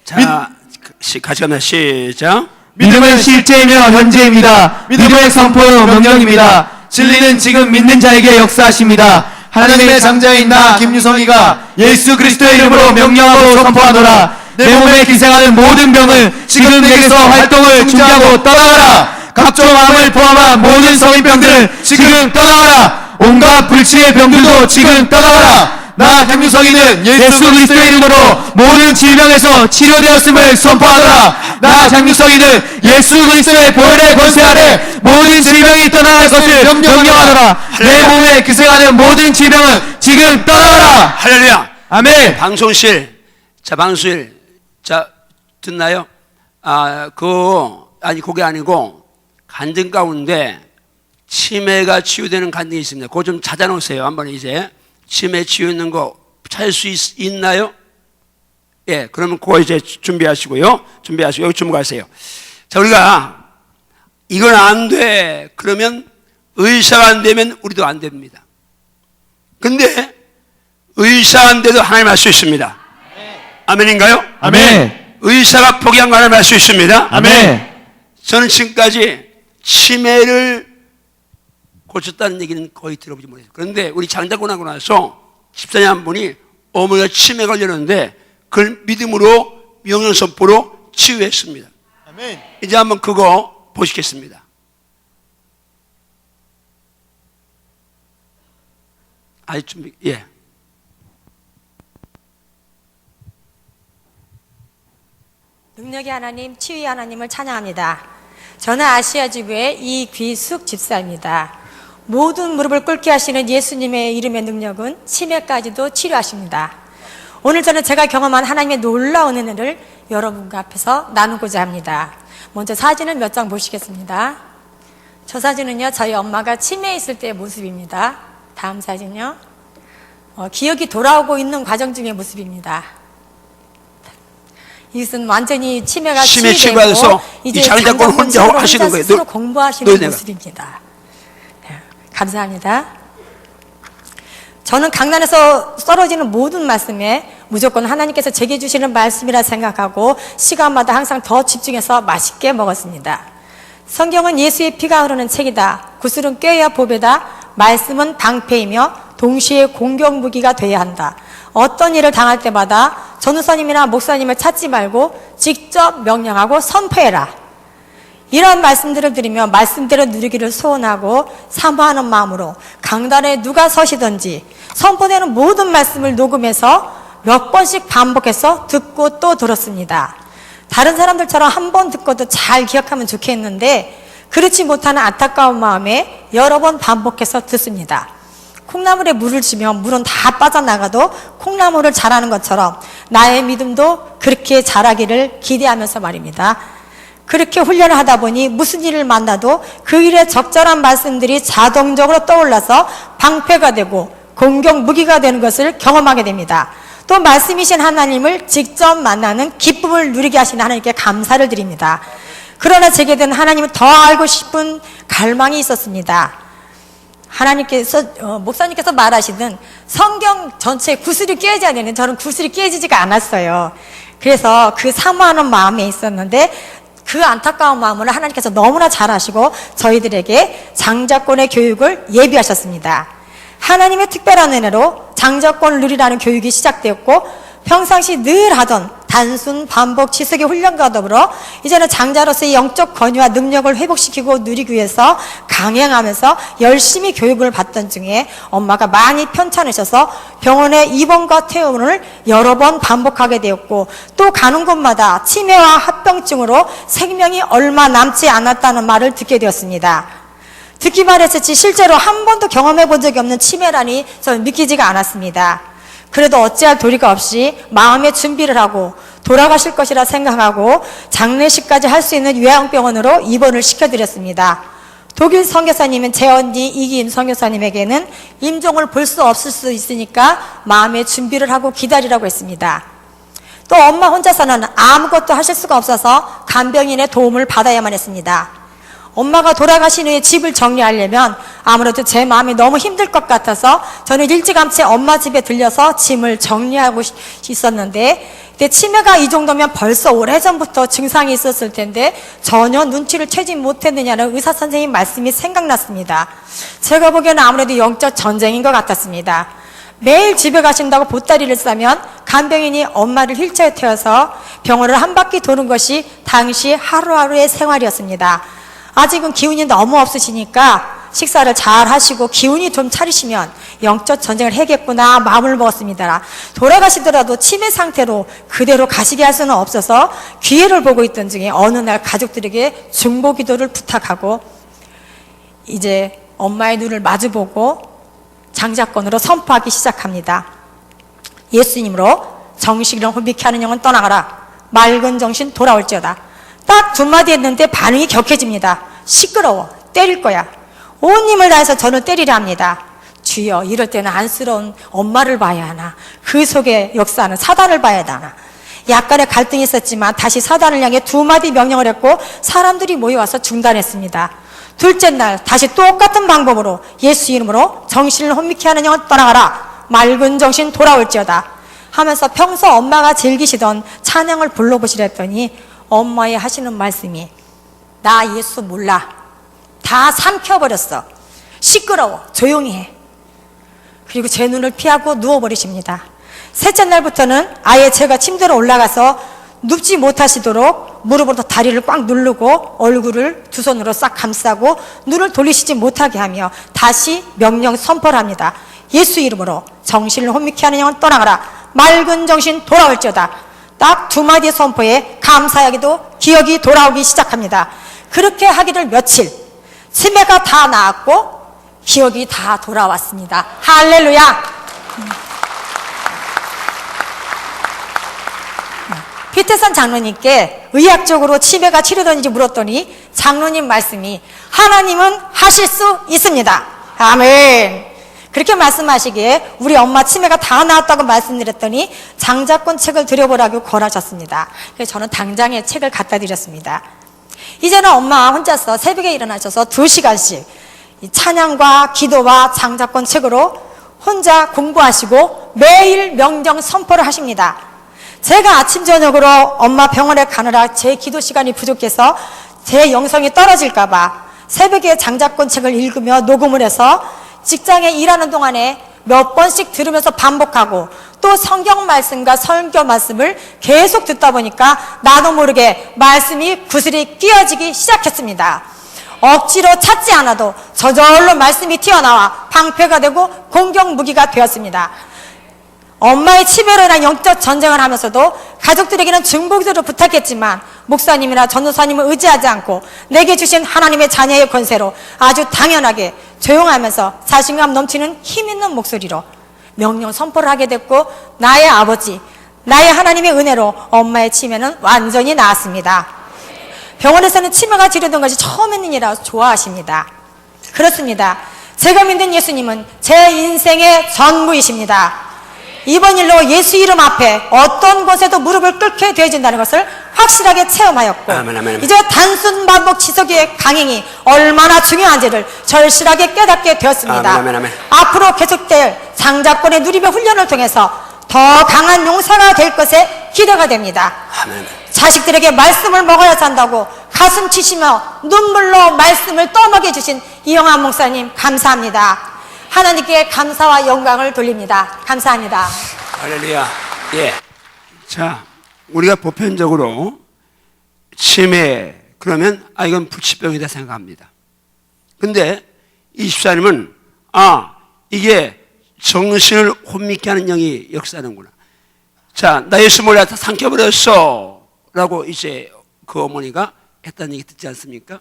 자, 같이 갑니다. 시작. 믿음은 실제이며 현재입니다. 믿음의 선포요 명령입니다. 진리는 지금 믿는 자에게 역사하십니다. 하나님의 장자인 나 김유성이가 예수 그리스도의 이름으로 명령하고 선포하노라. 내 몸에 기생하는 모든 병을 지금 내게서 활동을 중지하고 떠나가라. 각종 암을 포함한 모든 성인병들을 지금 떠나가라. 온갖 불치의 병들도 지금 떠나가라. 나 장유성이는 예수 그리스도의 이름으로 모든 질병에서 치료되었음을 선포하노라. 나 장유성이는 예수 그리스도의 보혈의 권세 아래 모든 질병이 떠나갈 것을 명령하노라. 내 몸에 기생하는 모든 질병은 지금 떠나가라. 할렐루야. 아멘. 방송실. 자, 방송실. 자, 듣나요? 그게 아니고 간증 가운데 치매가 치유되는 간증이 있습니다. 그거 좀 찾아놓으세요. 한번 이제. 치매 치유 있는 거 찾을 수 있나요? 예, 그러면 그거 이제 준비하시고요. 여기 주목하세요. 자, 우리가 이건 안 돼. 그러면 의사가 안 되면 우리도 안 됩니다. 근데 의사 안 돼도 하나님 할 수 있습니다. 아멘인가요? 아멘. 의사가 포기한 거 하나님 할 수 있습니다. 아멘. 저는 지금까지 치매를 고쳤다는 얘기는 거의 들어보지 못했어요. 그런데 우리 장자권 하고 나서 집사님 한 분이 어머니가 치매 걸렸는데 그걸 믿음으로 명령 선포로 치유했습니다. 아멘. 이제 한번 그거 보시겠습니다. 준비, 예. 능력의 하나님, 치유의 하나님을 찬양합니다. 저는 아시아 지부의 이귀숙 집사입니다. 모든 무릎을 꿇게 하시는 예수님의 이름의 능력은 치매까지도 치료하십니다. 오늘 저는 제가 경험한 하나님의 놀라운 은혜를 여러분과 앞에서 나누고자 합니다. 먼저 사진을 몇 장 보시겠습니다. 저 사진은요, 저희 엄마가 치매에 있을 때의 모습입니다. 다음 사진요. 기억이 돌아오고 있는 과정 중의 모습입니다. 이것은 완전히 치매가 치매 치유되고 치료받아서 이제 이 장작권 혼자 장작권으로 하시는 거예요. 스스로 공부하시는 너희네가. 모습입니다. 네, 감사합니다. 저는 강단에서 썰어지는 모든 말씀에 무조건 하나님께서 제게 주시는 말씀이라 생각하고 시간마다 항상 더 집중해서 맛있게 먹었습니다. 성경은 예수의 피가 흐르는 책이다. 구슬은 꾀야 보배다. 말씀은 방패이며 동시에 공격무기가 돼야 한다. 어떤 일을 당할 때마다 전우사님이나 목사님을 찾지 말고 직접 명령하고 선포해라. 이런 말씀들을 드리며 말씀대로 누리기를 소원하고 사모하는 마음으로 강단에 누가 서시든지 선포되는 모든 말씀을 녹음해서 몇 번씩 반복해서 듣고 또 들었습니다. 다른 사람들처럼 한 번 듣고도 잘 기억하면 좋겠는데 그렇지 못하는 안타까운 마음에 여러 번 반복해서 듣습니다. 콩나물에 물을 주면 물은 다 빠져나가도 콩나물을 자라는 것처럼 나의 믿음도 그렇게 자라기를 기대하면서 말입니다. 그렇게 훈련을 하다 보니 무슨 일을 만나도 그 일에 적절한 말씀들이 자동적으로 떠올라서 방패가 되고 공격 무기가 되는 것을 경험하게 됩니다. 또 말씀이신 하나님을 직접 만나는 기쁨을 누리게 하시는 하나님께 감사를 드립니다. 그러나 제게 된 하나님을 더 알고 싶은 갈망이 있었습니다. 하나님께서 목사님께서 말하시는 성경 전체에 구슬이 깨져야 되는, 저는 구슬이 깨지지가 않았어요. 그래서 그 사모하는 마음에 있었는데 그 안타까운 마음을 하나님께서 너무나 잘 아시고 저희들에게 장자권의 교육을 예비하셨습니다. 하나님의 특별한 은혜로 장자권을 누리라는 교육이 시작되었고 평상시 늘 하던 단순 반복 지속의 훈련과 더불어 이제는 장자로서의 영적 권위와 능력을 회복시키고 누리기 위해서 강행하면서 열심히 교육을 받던 중에 엄마가 많이 편찮으셔서 병원에 입원과 퇴원을 여러 번 반복하게 되었고 또 가는 곳마다 치매와 합병증으로 생명이 얼마 남지 않았다는 말을 듣게 되었습니다. 듣기만 했었지 실제로 한 번도 경험해 본 적이 없는 치매라니 저는 믿기지가 않았습니다. 그래도 어찌할 도리가 없이 마음의 준비를 하고 돌아가실 것이라 생각하고 장례식까지 할 수 있는 요양병원으로 입원을 시켜드렸습니다. 독일 선교사님은 제 언니 이기임 선교사님에게는 임종을 볼 수 없을 수 있으니까 마음의 준비를 하고 기다리라고 했습니다. 또 엄마 혼자서는 아무것도 하실 수가 없어서 간병인의 도움을 받아야만 했습니다. 엄마가 돌아가신 후에 집을 정리하려면 아무래도 제 마음이 너무 힘들 것 같아서 저는 일찌감치 엄마 집에 들려서 짐을 정리하고 있었는데 근데 치매가 이 정도면 벌써 오래전부터 증상이 있었을 텐데 전혀 눈치를 채지 못했느냐는 의사 선생님 말씀이 생각났습니다. 제가 보기에는 아무래도 영적 전쟁인 것 같았습니다. 매일 집에 가신다고 보따리를 싸면 간병인이 엄마를 휠체어에 태워서 병원을 한 바퀴 도는 것이 당시 하루하루의 생활이었습니다. 아직은 기운이 너무 없으시니까 식사를 잘 하시고 기운이 좀 차리시면 영적 전쟁을 해야겠구나 마음을 먹었습니다. 돌아가시더라도 치매 상태로 그대로 가시게 할 수는 없어서 기회를 보고 있던 중에 어느 날 가족들에게 중보 기도를 부탁하고 이제 엄마의 눈을 마주보고 장자권으로 선포하기 시작합니다. 예수님으로 정식이랑 혼비케 하는 영은 떠나가라. 맑은 정신 돌아올지어다. 딱 두 마디 했는데 반응이 격해집니다. 시끄러워. 때릴 거야. 온 힘을 다해서 저는 때리려 합니다. 주여, 이럴 때는 안쓰러운 엄마를 봐야 하나, 그 속에 역사하는 사단을 봐야 하나. 약간의 갈등이 있었지만 다시 사단을 향해 두 마디 명령을 했고 사람들이 모여와서 중단했습니다. 둘째 날 다시 똑같은 방법으로 예수 이름으로 정신을 혼미케 하는 영은 떠나가라. 맑은 정신 돌아올지어다 하면서 평소 엄마가 즐기시던 찬양을 불러보시라 했더니 엄마의 하시는 말씀이 나 예수 몰라. 다 삼켜버렸어. 시끄러워. 조용히 해. 그리고 제 눈을 피하고 누워버리십니다. 셋째 날부터는 아예 제가 침대로 올라가서 눕지 못하시도록 무릎으로 다리를 꽉 누르고 얼굴을 두 손으로 싹 감싸고 눈을 돌리시지 못하게 하며 다시 명령 선포를 합니다. 예수 이름으로 정신을 혼미케 하는 영은 떠나가라. 맑은 정신 돌아올지어다. 딱 두 마디의 선포에 감사하게도 기억이 돌아오기 시작합니다. 그렇게 하기를 며칠, 치매가 다 나았고 기억이 다 돌아왔습니다. 할렐루야. 피태선 장로님께 의학적으로 치매가 치료되는지 물었더니 장로님 말씀이 하나님은 하실 수 있습니다. 아멘. 그렇게 말씀하시기에 우리 엄마 치매가 다 나았다고 말씀드렸더니 장자권 책을 드려보라고 권하셨습니다. 그래서 저는 당장에 책을 갖다 드렸습니다. 이제는 엄마 혼자서 새벽에 일어나셔서 2시간씩 이 찬양과 기도와 장자권 책으로 혼자 공부하시고 매일 명령 선포를 하십니다. 제가 아침 저녁으로 엄마 병원에 가느라 제 기도 시간이 부족해서 제 영성이 떨어질까봐 새벽에 장자권 책을 읽으며 녹음을 해서 직장에 일하는 동안에 몇 번씩 들으면서 반복하고 또 성경 말씀과 설교 말씀을 계속 듣다 보니까 나도 모르게 말씀이 구슬이 끼어지기 시작했습니다. 억지로 찾지 않아도 저절로 말씀이 튀어나와 방패가 되고 공격 무기가 되었습니다. 엄마의 치매로 인한 영적 전쟁을 하면서도 가족들에게는 중보기도를 부탁했지만 목사님이나 전도사님을 의지하지 않고 내게 주신 하나님의 자녀의 권세로 아주 당연하게 조용하면서 자신감 넘치는 힘 있는 목소리로 명령 선포를 하게 됐고 나의 아버지, 나의 하나님의 은혜로 엄마의 치매는 완전히 나았습니다. 병원에서는 치매가 치료된 것이 처음인 일이라 좋아하십니다. 그렇습니다. 제가 믿는 예수님은 제 인생의 전부이십니다. 이번 일로 예수 이름 앞에 어떤 곳에도 무릎을 꿇게 되어진다는 것을 확실하게 체험하였고 아멘, 아멘. 이제 단순 반복 지속의 강행이 얼마나 중요한지를 절실하게 깨닫게 되었습니다. 아멘, 아멘, 아멘. 앞으로 계속될 장자권의 누리며 훈련을 통해서 더 강한 용사가 될 것에 기대가 됩니다. 아멘. 자식들에게 말씀을 먹어야 산다고 가슴 치시며 눈물로 말씀을 떠먹여 주신 이영환 목사님 감사합니다. 하나님께 감사와 영광을 돌립니다. 감사합니다. 할렐루야. 예. 자, 우리가 보편적으로 치매 그러면 이건 불치병이다 생각합니다. 근데 이 집사님은 이게 정신을 혼미케 하는 영이 역사하는구나. 자, 나 예수 몰라 다 삼켜버렸어 라고 이제 그 어머니가 했다는 얘기 듣지 않습니까?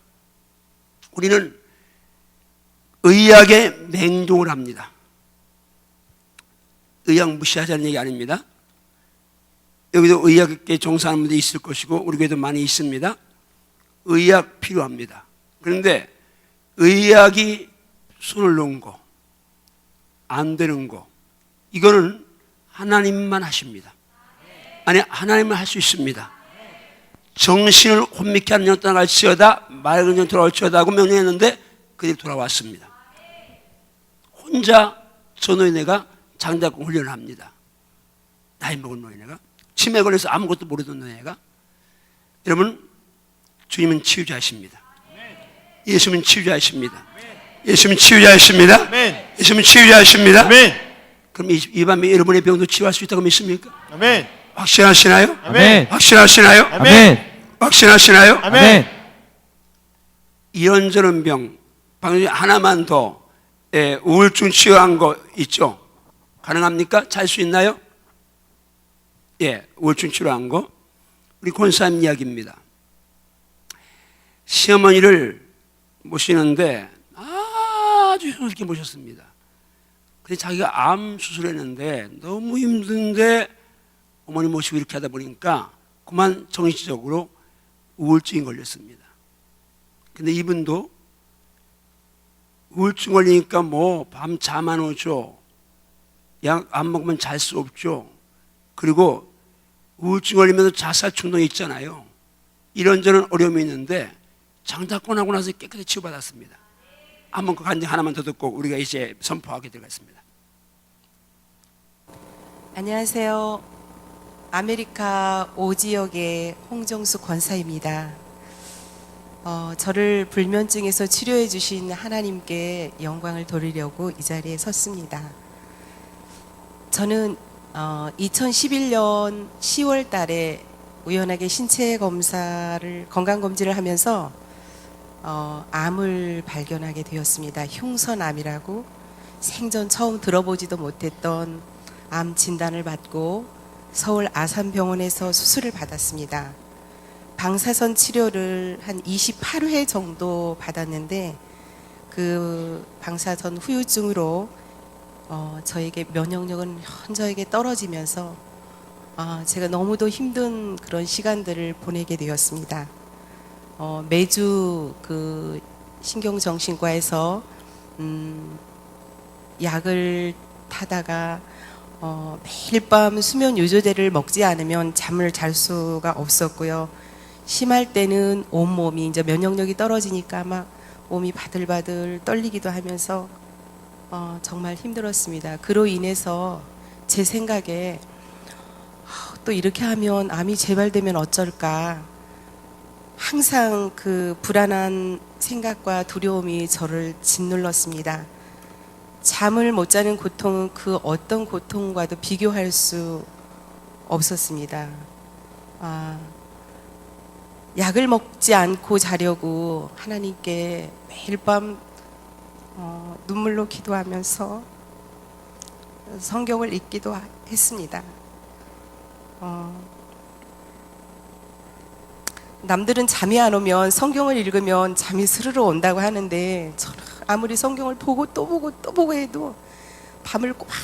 우리는 의학에 맹종을 합니다. 의학 무시하자는 얘기 아닙니다. 여기도 의학에 종사하는 분들이 있을 것이고 우리 교회도 많이 있습니다. 의학 필요합니다. 그런데 의학이 손을 놓은 거, 안 되는 거, 이거는 하나님만 하십니다. 아니, 하나님은 할 수 있습니다. 정신을 혼미케 하는 영 떠나갈지어다, 맑은 영 돌아올지어다 하고 명령했는데 그들이 돌아왔습니다. 혼자 저 노인네가 장자권 훈련을 합니다. 나이 먹은 노인네가, 치매 걸려서 아무것도 모르던 노인네가. 여러분, 주님은 치유자이십니다. 예수님은 치유자이십니다. 예수님은 치유자이십니다. 예수님은 치유자이십니다. 그럼 이 밤에 여러분의 병도 치유할 수 있다고 믿습니까? 아멘. 확신하시나요? 아멘. 확신하시나요? 아멘. 확신하시나요? 아멘. 이런저런 병, 방금 하나만 더, 우울증 치유한 거 있죠? 가능합니까? 잘 수 있나요? 예, 우울증 치료한 거. 우리 권사님 이야기입니다. 시어머니를 모시는데 아주 힘들게 모셨습니다. 근데 자기가 암 수술했는데 너무 힘든데 어머니 모시고 이렇게 하다 보니까 그만 정신적으로 우울증이 걸렸습니다. 근데 이분도 우울증 걸리니까 뭐 밤 잠 안 오죠. 약 안 먹으면 잘 수 없죠. 그리고 우울증 걸리면서 자살 충동이 있잖아요. 이런저런 어려움이 있는데 장자권 하고 나서 깨끗이 치유받았습니다. 한번 그 간증 하나만 더 듣고 우리가 이제 선포하게 되겠습니다. 안녕하세요. 아메리카 5지역의 홍정수 권사입니다. 저를 불면증에서 치료해 주신 하나님께 영광을 돌리려고 이 자리에 섰습니다. 저는 2011년 10월 달에 우연하게 신체 검사를 건강검진을 하면서 암을 발견하게 되었습니다. 흉선암이라고 생전 처음 들어보지도 못했던 암 진단을 받고 서울 아산병원에서 수술을 받았습니다. 방사선 치료를 한 28회 정도 받았는데 그 방사선 후유증으로 저에게 면역력은 현저하게 떨어지면서 제가 너무도 힘든 그런 시간들을 보내게 되었습니다. 매주 그 신경정신과에서 약을 타다가 매일 밤 수면 유조제를 먹지 않으면 잠을 잘 수가 없었고요. 심할 때는 온몸이 이제 면역력이 떨어지니까 막 몸이 바들바들 떨리기도 하면서 정말 힘들었습니다. 그로 인해서 제 생각에 또 이렇게 하면 암이 재발되면 어쩔까, 항상 그 불안한 생각과 두려움이 저를 짓눌렀습니다. 잠을 못 자는 고통은 그 어떤 고통과도 비교할 수 없었습니다. 약을 먹지 않고 자려고 하나님께 매일 밤 눈물로 기도하면서 성경을 읽기도 했습니다. 남들은 잠이 안 오면 성경을 읽으면 잠이 스르르 온다고 하는데, 저는 아무리 성경을 보고 또 보고 또 보고 해도 밤을 꼬박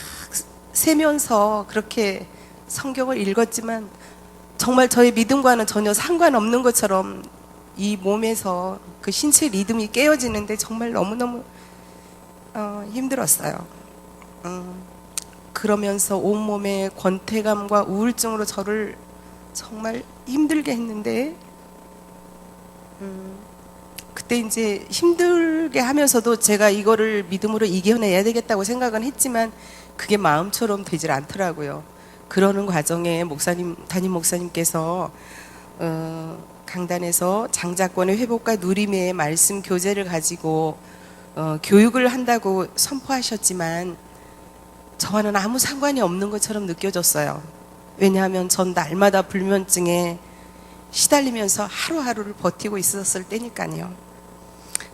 새면서 그렇게 성경을 읽었지만 정말 저의 믿음과는 전혀 상관없는 것처럼 이 몸에서 그 신체 리듬이 깨어지는데 정말 너무너무 힘들었어요. 그러면서 온몸의 권태감과 우울증으로 저를 정말 힘들게 했는데, 그때 이제 힘들게 하면서도 제가 이거를 믿음으로 이겨내야 되겠다고 생각은 했지만 그게 마음처럼 되질 않더라고요. 그러는 과정에 담임 목사님께서 강단에서 장자권의 회복과 누림의 말씀 교재를 가지고 교육을 한다고 선포하셨지만 저와는 아무 상관이 없는 것처럼 느껴졌어요. 왜냐하면 전 날마다 불면증에 시달리면서 하루하루를 버티고 있었을 때니까요.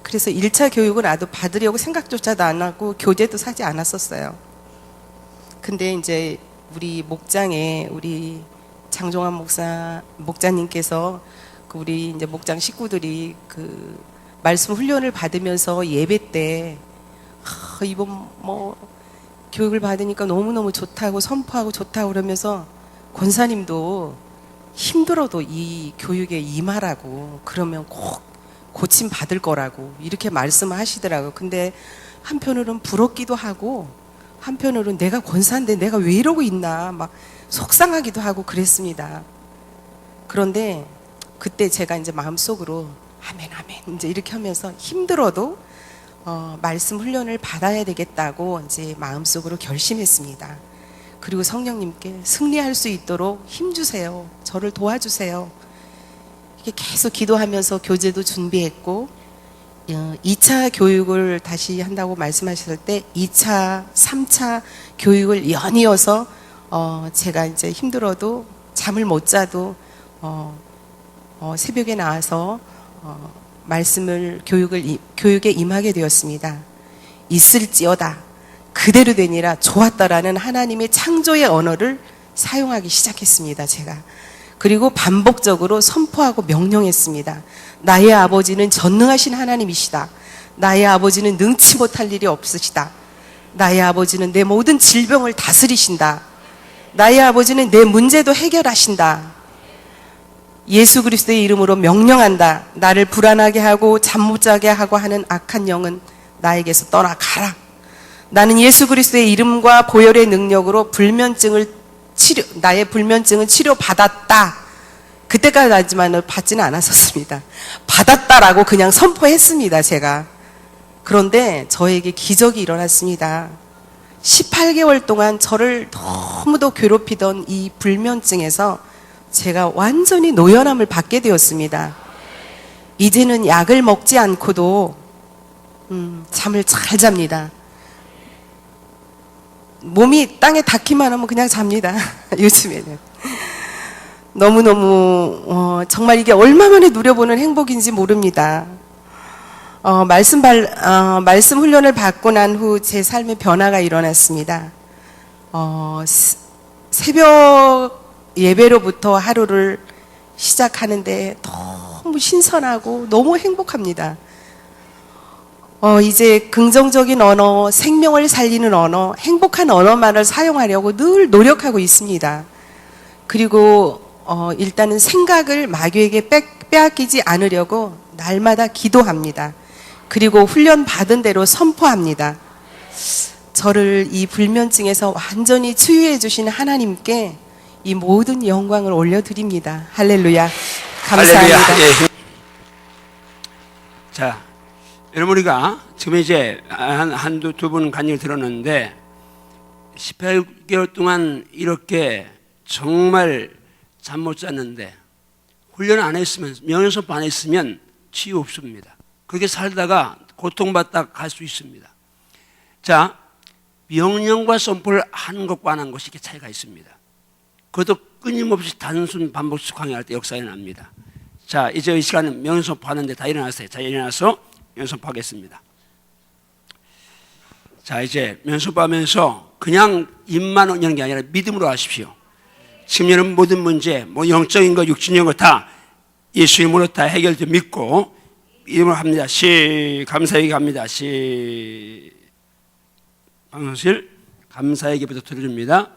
그래서 1차 교육은 나도 받으려고 생각조차도 안 하고 교재도 사지 않았었어요. 근데 이제 우리 목장에 우리 장종환 목자님께서 우리 이제 목장 식구들이 그 말씀 훈련을 받으면서 예배 때 이번 뭐 교육을 받으니까 너무너무 좋다고 선포하고 좋다고 그러면서 권사님도 힘들어도 이 교육에 임하라고, 그러면 꼭 고침 받을 거라고 이렇게 말씀을 하시더라고요. 근데 한편으로는 부럽기도 하고 한편으로는 내가 권사인데 내가 왜 이러고 있나 막 속상하기도 하고 그랬습니다. 그런데 그때 제가 이제 마음속으로 아멘 아멘 이제 이렇게 하면서 힘들어도 말씀 훈련을 받아야 되겠다고 이제 마음속으로 결심했습니다. 그리고 성령님께 승리할 수 있도록 힘주세요. 저를 도와주세요. 이렇게 계속 기도하면서 교재도 준비했고 2차 교육을 다시 한다고 말씀하셨을 때 2차, 3차 교육을 연이어서 제가 이제 힘들어도 잠을 못 자도 새벽에 나와서 말씀을 교육에 임하게 되었습니다. 있을지어다 그대로 되니라 좋았다라는 하나님의 창조의 언어를 사용하기 시작했습니다. 제가. 그리고 반복적으로 선포하고 명령했습니다. 나의 아버지는 전능하신 하나님이시다. 나의 아버지는 능치 못할 일이 없으시다. 나의 아버지는 내 모든 질병을 다스리신다. 나의 아버지는 내 문제도 해결하신다. 예수 그리스도의 이름으로 명령한다. 나를 불안하게 하고 잠 못 자게 하고 하는 악한 영은 나에게서 떠나가라. 나는 예수 그리스도의 이름과 보혈의 능력으로 나의 불면증은 치료받았다. 그때까지 하지만 받지는 않았었습니다. 받았다라고 그냥 선포했습니다, 제가. 그런데 저에게 기적이 일어났습니다. 18개월 동안 저를 너무도 괴롭히던 이 불면증에서 제가 완전히 노연함을 받게 되었습니다. 이제는 약을 먹지 않고도 잠을 잘 잡니다. 몸이 땅에 닿기만 하면 그냥 잡니다. 요즘에는. 너무너무 정말 이게 얼마만에 누려보는 행복인지 모릅니다. 말씀 훈련을 받고 난 후 제 삶의 변화가 일어났습니다. 새벽 예배로부터 하루를 시작하는데 너무 신선하고 너무 행복합니다. 이제 긍정적인 언어, 생명을 살리는 언어, 행복한 언어만을 사용하려고 늘 노력하고 있습니다. 그리고 일단은 생각을 마귀에게 빼앗기지 않으려고 날마다 기도합니다. 그리고 훈련 받은 대로 선포합니다. 저를 이 불면증에서 완전히 치유해 주신 하나님께 이 모든 영광을 올려드립니다. 할렐루야. 감사합니다. 할렐루야. 예. 자, 여러분 우리가 지금 이제 두 분 간증을 들었는데 18개월 동안 이렇게 정말 잠 못 잤는데 훈련 안 했으면, 명예선포 안 했으면 치유 없습니다. 그렇게 살다가 고통받다 갈 수 있습니다. 자, 명령과 선포를 하는 것과 안 하는 것이 이렇게 차이가 있습니다. 그것도 끊임없이 단순 반복식 강의할 때 역사에 납니다. 자, 이제 이 시간은 명예선포 하는데 다 일어나세요. 자, 일어나서 명예선포 하겠습니다. 자, 이제 명예선포 하면서 그냥 입만 여는 게 아니라 믿음으로 하십시오. 지금 여러분 모든 문제, 뭐 영적인 거, 육신적인 거 다 예수 이름으로 다 해결돼 믿고 이름으로 합니다. 감사에게 갑니다. 방송실 감사에게부터 들어줍니다.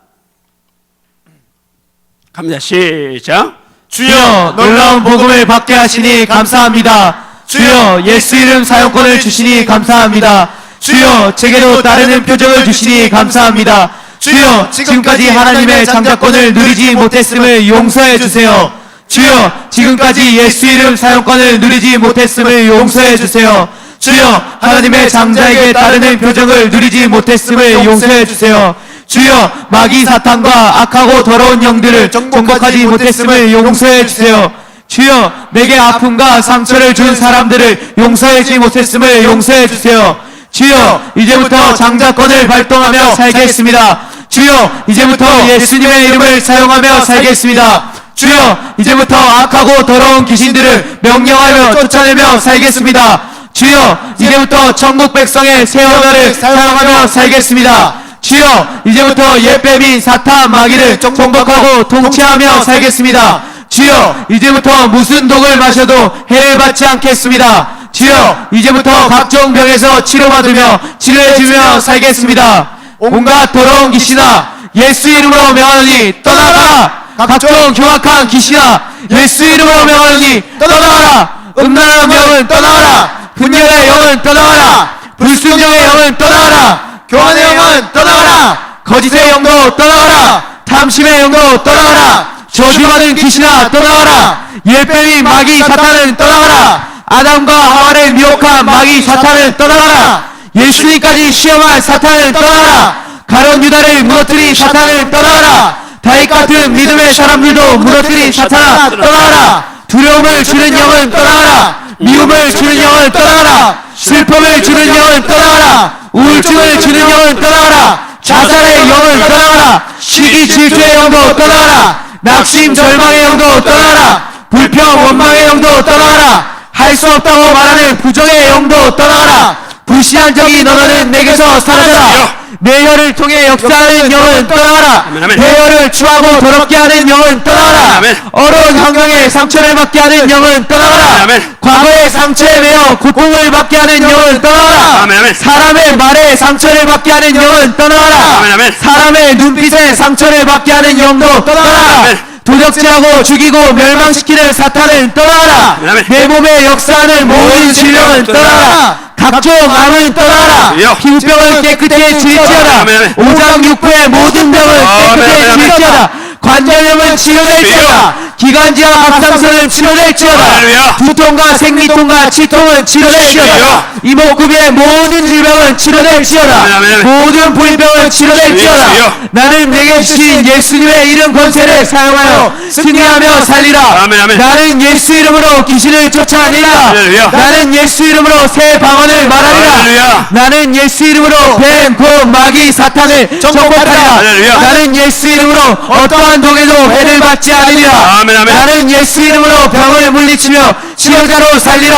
갑니다. 시작. 주여 놀라운 복음을 받게 하시니 감사합니다. 주여 예수 이름 사용권을 주시니 감사합니다. 주여 제게도 따르는 표적을 주시니 감사합니다. 주여 지금까지 하나님의 장자권을 누리지 못했음을 용서해 주세요. 주여 지금까지 예수 이름 사용권을 누리지 못했음을 용서해 주세요. 주여 하나님의 장자에게 따르는 표적을 누리지 못했음을 용서해 주세요. 주여 마귀 사탄과 악하고 더러운 영들을 정복하지 못했음을 용서해 주세요. 주여 내게 아픔과 상처를 준 사람들을 용서하지 못했음을 용서해 주세요. 주여 이제부터 장자권을 발동하며 살겠습니다. 주여 이제부터 예수님의 이름을 사용하며 살겠습니다. 주여 이제부터 악하고 더러운 귀신들을 명령하며 쫓아내며 살겠습니다. 주여 이제부터 천국 백성의 새 언어를 사용하며 살겠습니다. 주여 이제부터 옛뱀인 사탄 마귀를 정복하고 통치하며 살겠습니다. 주여 이제부터 무슨 독을 마셔도 해를 받지 않겠습니다. 주여 이제부터 각종 병에서 치료받으며 치료해주며 살겠습니다. 온갖 더러운 귀신아 예수 이름으로 명하노니 떠나가라. 각종 흉악한 귀신아 예수 이름으로 명하노니 떠나가라. 음란한 영은 떠나가라. 분열의 영은 떠나가라. 불순종의 영은 떠나가라. 교만의 영은 떠나가라. 거짓의 영도 떠나가라. 탐심의 영도 떠나가라. 저주받은 귀신아 떠나가라. 옛뱀이 마귀 사탄은 떠나가라. 아담과 하와를 미혹한 마귀 사탄은 떠나가라. 예수님까지 시험한 사탄은 떠나가라. 가룟 유다를 무너뜨린 사탄은 떠나가라. 다윗 같은 믿음의 사람들도 무너뜨린 사탄아 떠나가라. 두려움을 주는 영은 떠나가라. 미움을 주는 영은 떠나가라. 슬픔을 주는 영은 떠나가라. 우울증을 주는 영은 떠나가라. 자살의 영은 떠나가라. 시기 질투의 영도 떠나가라. 낙심 절망의 영도 떠나가라. 불평 원망의 영도 떠나가라. 할 수 없다고 말하는 부정의 영도 떠나가라. 불신한 적이 너는 내게서 사라져라. 내 혀를 통해 역사하는 영은 떠나가라. 내 혀를 추하고 더럽게 하는 영은 떠나가라. 어려운 환경에 상처를 받게 하는 영은 떠나가라. 과거의 상처에 매여 고통을 받게 하는 영은 떠나가라. 사람의 말에 상처를 받게 하는 영은 떠나가라. 사람의 눈빛에 상처를 받게 하는 영도 떠나가라. 도적질하고 죽이고 멸망시키는 사탄은 떠나가라. 내 몸에 역사하는 모든 질병은 떠나가라. 각종 암은 떠나가라. 피부병을 깨끗이 지을지어다. 오장육부의 모든 병을 깨끗이 지을지어다. 관절염은 치료될지어다. 기관지와 갑상선은 치료될지어다. 두통과 생리통과 치통은 치료될지어다. 이목구비의 모든 질병은 치료될지어다. 모든 부인병은 치료될지어다. 나는 내게 주신 예수님의 이름 권세를 사용하여 승리하며 살리라. 나는 예수 이름으로 귀신을 쫓아내리라. 나는 예수 이름으로 새 방언을 말하리라. 나는 예수 이름으로 뱀, 곰, 마귀, 사탄을 정복하리라. 나는 예수 이름으로 어떠한 독에도 해를 받지 않으리라. 나는 예수 이름으로 병을 물리치며 치료자로 살리라.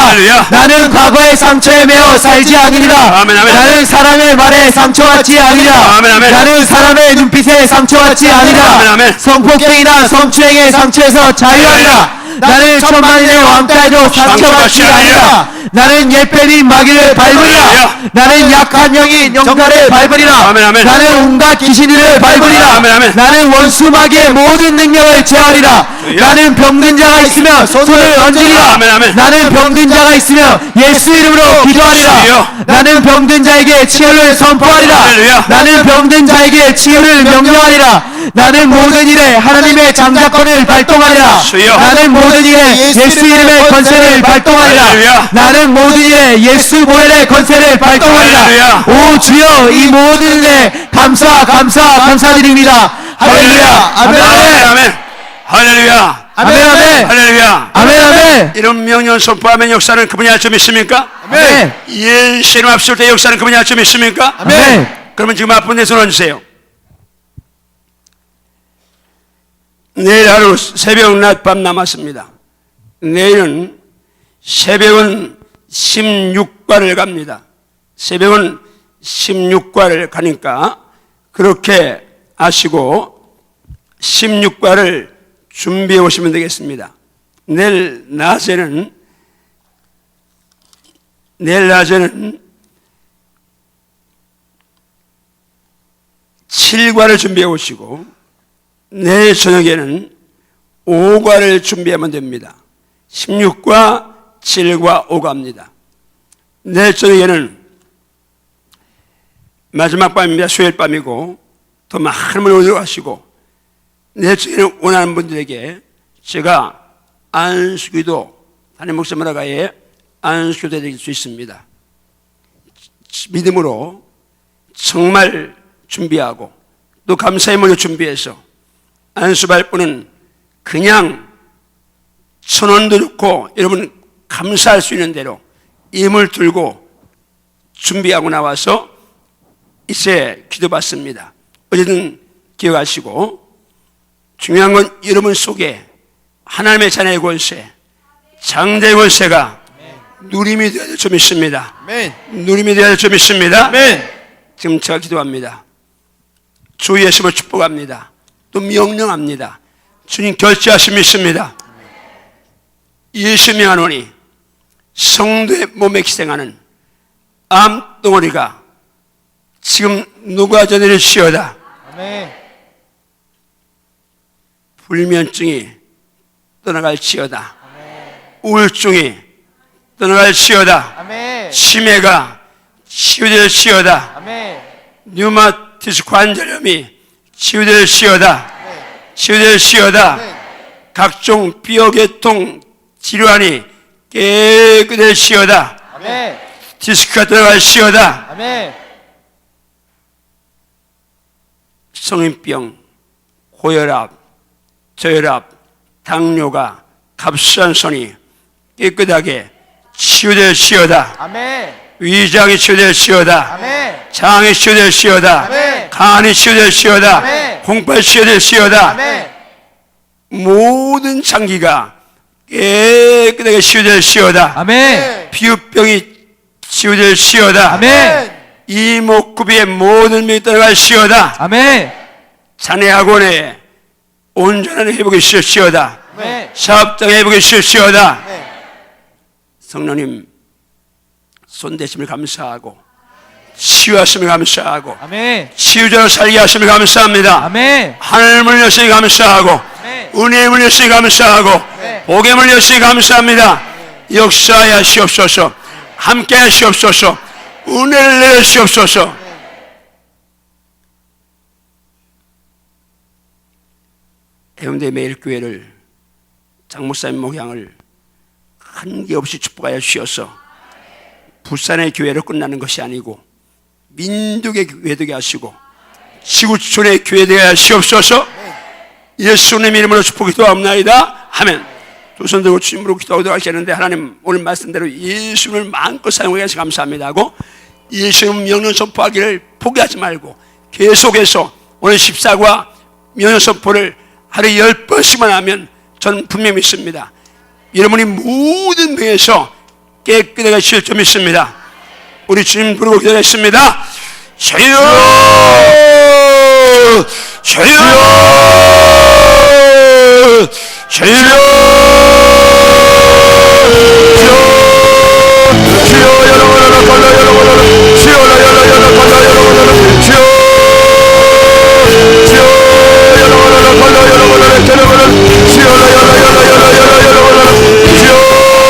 나는 과거의 상처에 매어 살지 않으리라. 나는 사람의 말에 상처받지 않으리라. 나는 사람의 눈빛에 상처받지 않으리라. 성폭행이나 성추행의 상처에서 자유하리라. 나는 천만인의 왕따에도 상처받지 아니라. 나는 예배린 마귀를 밟으리라. 나는 약한 영인 영달을 밟으리라. 아멘, 아멘. 나는 온갖 귀신들을 밟으리라. 아멘, 아멘. 나는 원수 마귀의 모든 능력을 제하리라. 나는 병든 자가 있으면 손을 얹으리라. 아멘, 아멘. 나는 병든 자가 있으면 예수 이름으로 기도하리라. 주여. 나는 병든 자에게 치유를 선포하리라. 할렐루야. 나는 병든 자에게 치유를 명령하리라. 나는 모든 일에 하나님의 장자권을 발동하리라. 주여. 나는 모든 일에 예수 이름의 권세를 발동하리라. 할렐루야. 나는 모든 일에 예수 보혈의 권세를 발동하리라. 할렐루야. 오 주여, 이 모든 일에 감사드립니다. 할렐루야. 아멘. 아멘, 아멘. 할렐루야. 아멘. 아멘. 할렐루야. 아멘. 아멘. 이런 명령 선포하면 역사는 그분이 할 점 있습니까? 아멘. 예수님 앞설 때 역사는 그분이 할 점 있습니까? 아멘. 그러면 지금 아픈 데 손 얹으세요. 내일 하루 새벽 낮밤 남았습니다. 내일은 새벽은 16과를 갑니다. 새벽은 16과를 가니까 그렇게 아시고 16과를 준비해 오시면 되겠습니다. 내일 낮에는 7과를 준비해 오시고 내일 저녁에는 5과를 준비하면 됩니다. 16과, 7과, 5과입니다. 내일 저녁에는 마지막 밤입니다. 수요일 밤이고 더 많은 분을 오도록 하시고 내일 저녁에는 원하는 분들에게 제가 안수기도 담임 목사마다가에 안수기도 해드릴 수 있습니다. 믿음으로 정말 준비하고 또 감사의 물로 준비해서 안수받을 분은 그냥 1,000원도 좋고 여러분 감사할 수 있는 대로 임을 들고 준비하고 나와서 이제 기도받습니다. 어쨌든 기억하시고 중요한 건 여러분 속에 하나님의 자녀의 권세, 장자의 권세가 누림이 되어야 될 점 있습니다. 누림이 되어야 될 점 있습니다. 지금 제가 기도합니다. 주 예수님을 축복합니다. 또 명령합니다. 주님 결제하심 있습니다. 예수 명하노니 성도의 몸에 기생하는 암덩어리가 지금 녹아져내리시오다. 불면증이 떠나갈지어다. 우울증이 떠나갈지어다. 치매가 치유될지어다. 류마티스 관절염이 치유될지어다. 치유될지어다. 각종 뼈계통 질환이 깨끗할지어다. 디스크가 떠나갈지어다. 성인병, 고혈압, 저혈압, 당뇨가 갑상선이 깨끗하게 치유될지어다. 위장이 치유될지어다. 장이 치유될지어다. 간이 치유될지어다. 공팔 치유될지어다. 모든 장기가 깨끗하게 치유될지어다. 피부병이 치유될지어다. 이목구비의 모든 병이 떠나갈지어다. 자네 학원에 온전한 회복이 있을지어다. 사업장의 회복이 있을지어다. 성령님 손대심을 감사하고 치유하심을 감사하고 치유자로 살게 하심을 감사합니다. 하늘을 여시니 감사하고 은혜를 여시니 감사하고 복음을 여시니 감사합니다. 역사하여 하시옵소서. 함께 하시옵소서. 은혜를 내주시옵소서. 해운대 매일교회를 장목사님 목양을 한계없이 축복하여 주셔서 부산의 교회로 끝나는 것이 아니고 민족의 교회 되게 하시고 지구촌의 교회 되게 하시옵소서. 예수님 이름으로 축복이 기도합나이다. 아멘. 두 손 들고 주님으로 기도하도록 하시는데 하나님 오늘 말씀대로 예수님을 마음껏 사용하게 해서 감사합니다 하고 예수님 명령 선포하기를 포기하지 말고 계속해서 오늘 14과 명령 선포를 하루에 10번씩만 하면 저는 분명히 믿습니다. 여러분이 모든 병에서 깨끗하게 쉴 점 있습니다. 우리 주님 부르고 기도했습니다. 주여! 주여! 주여!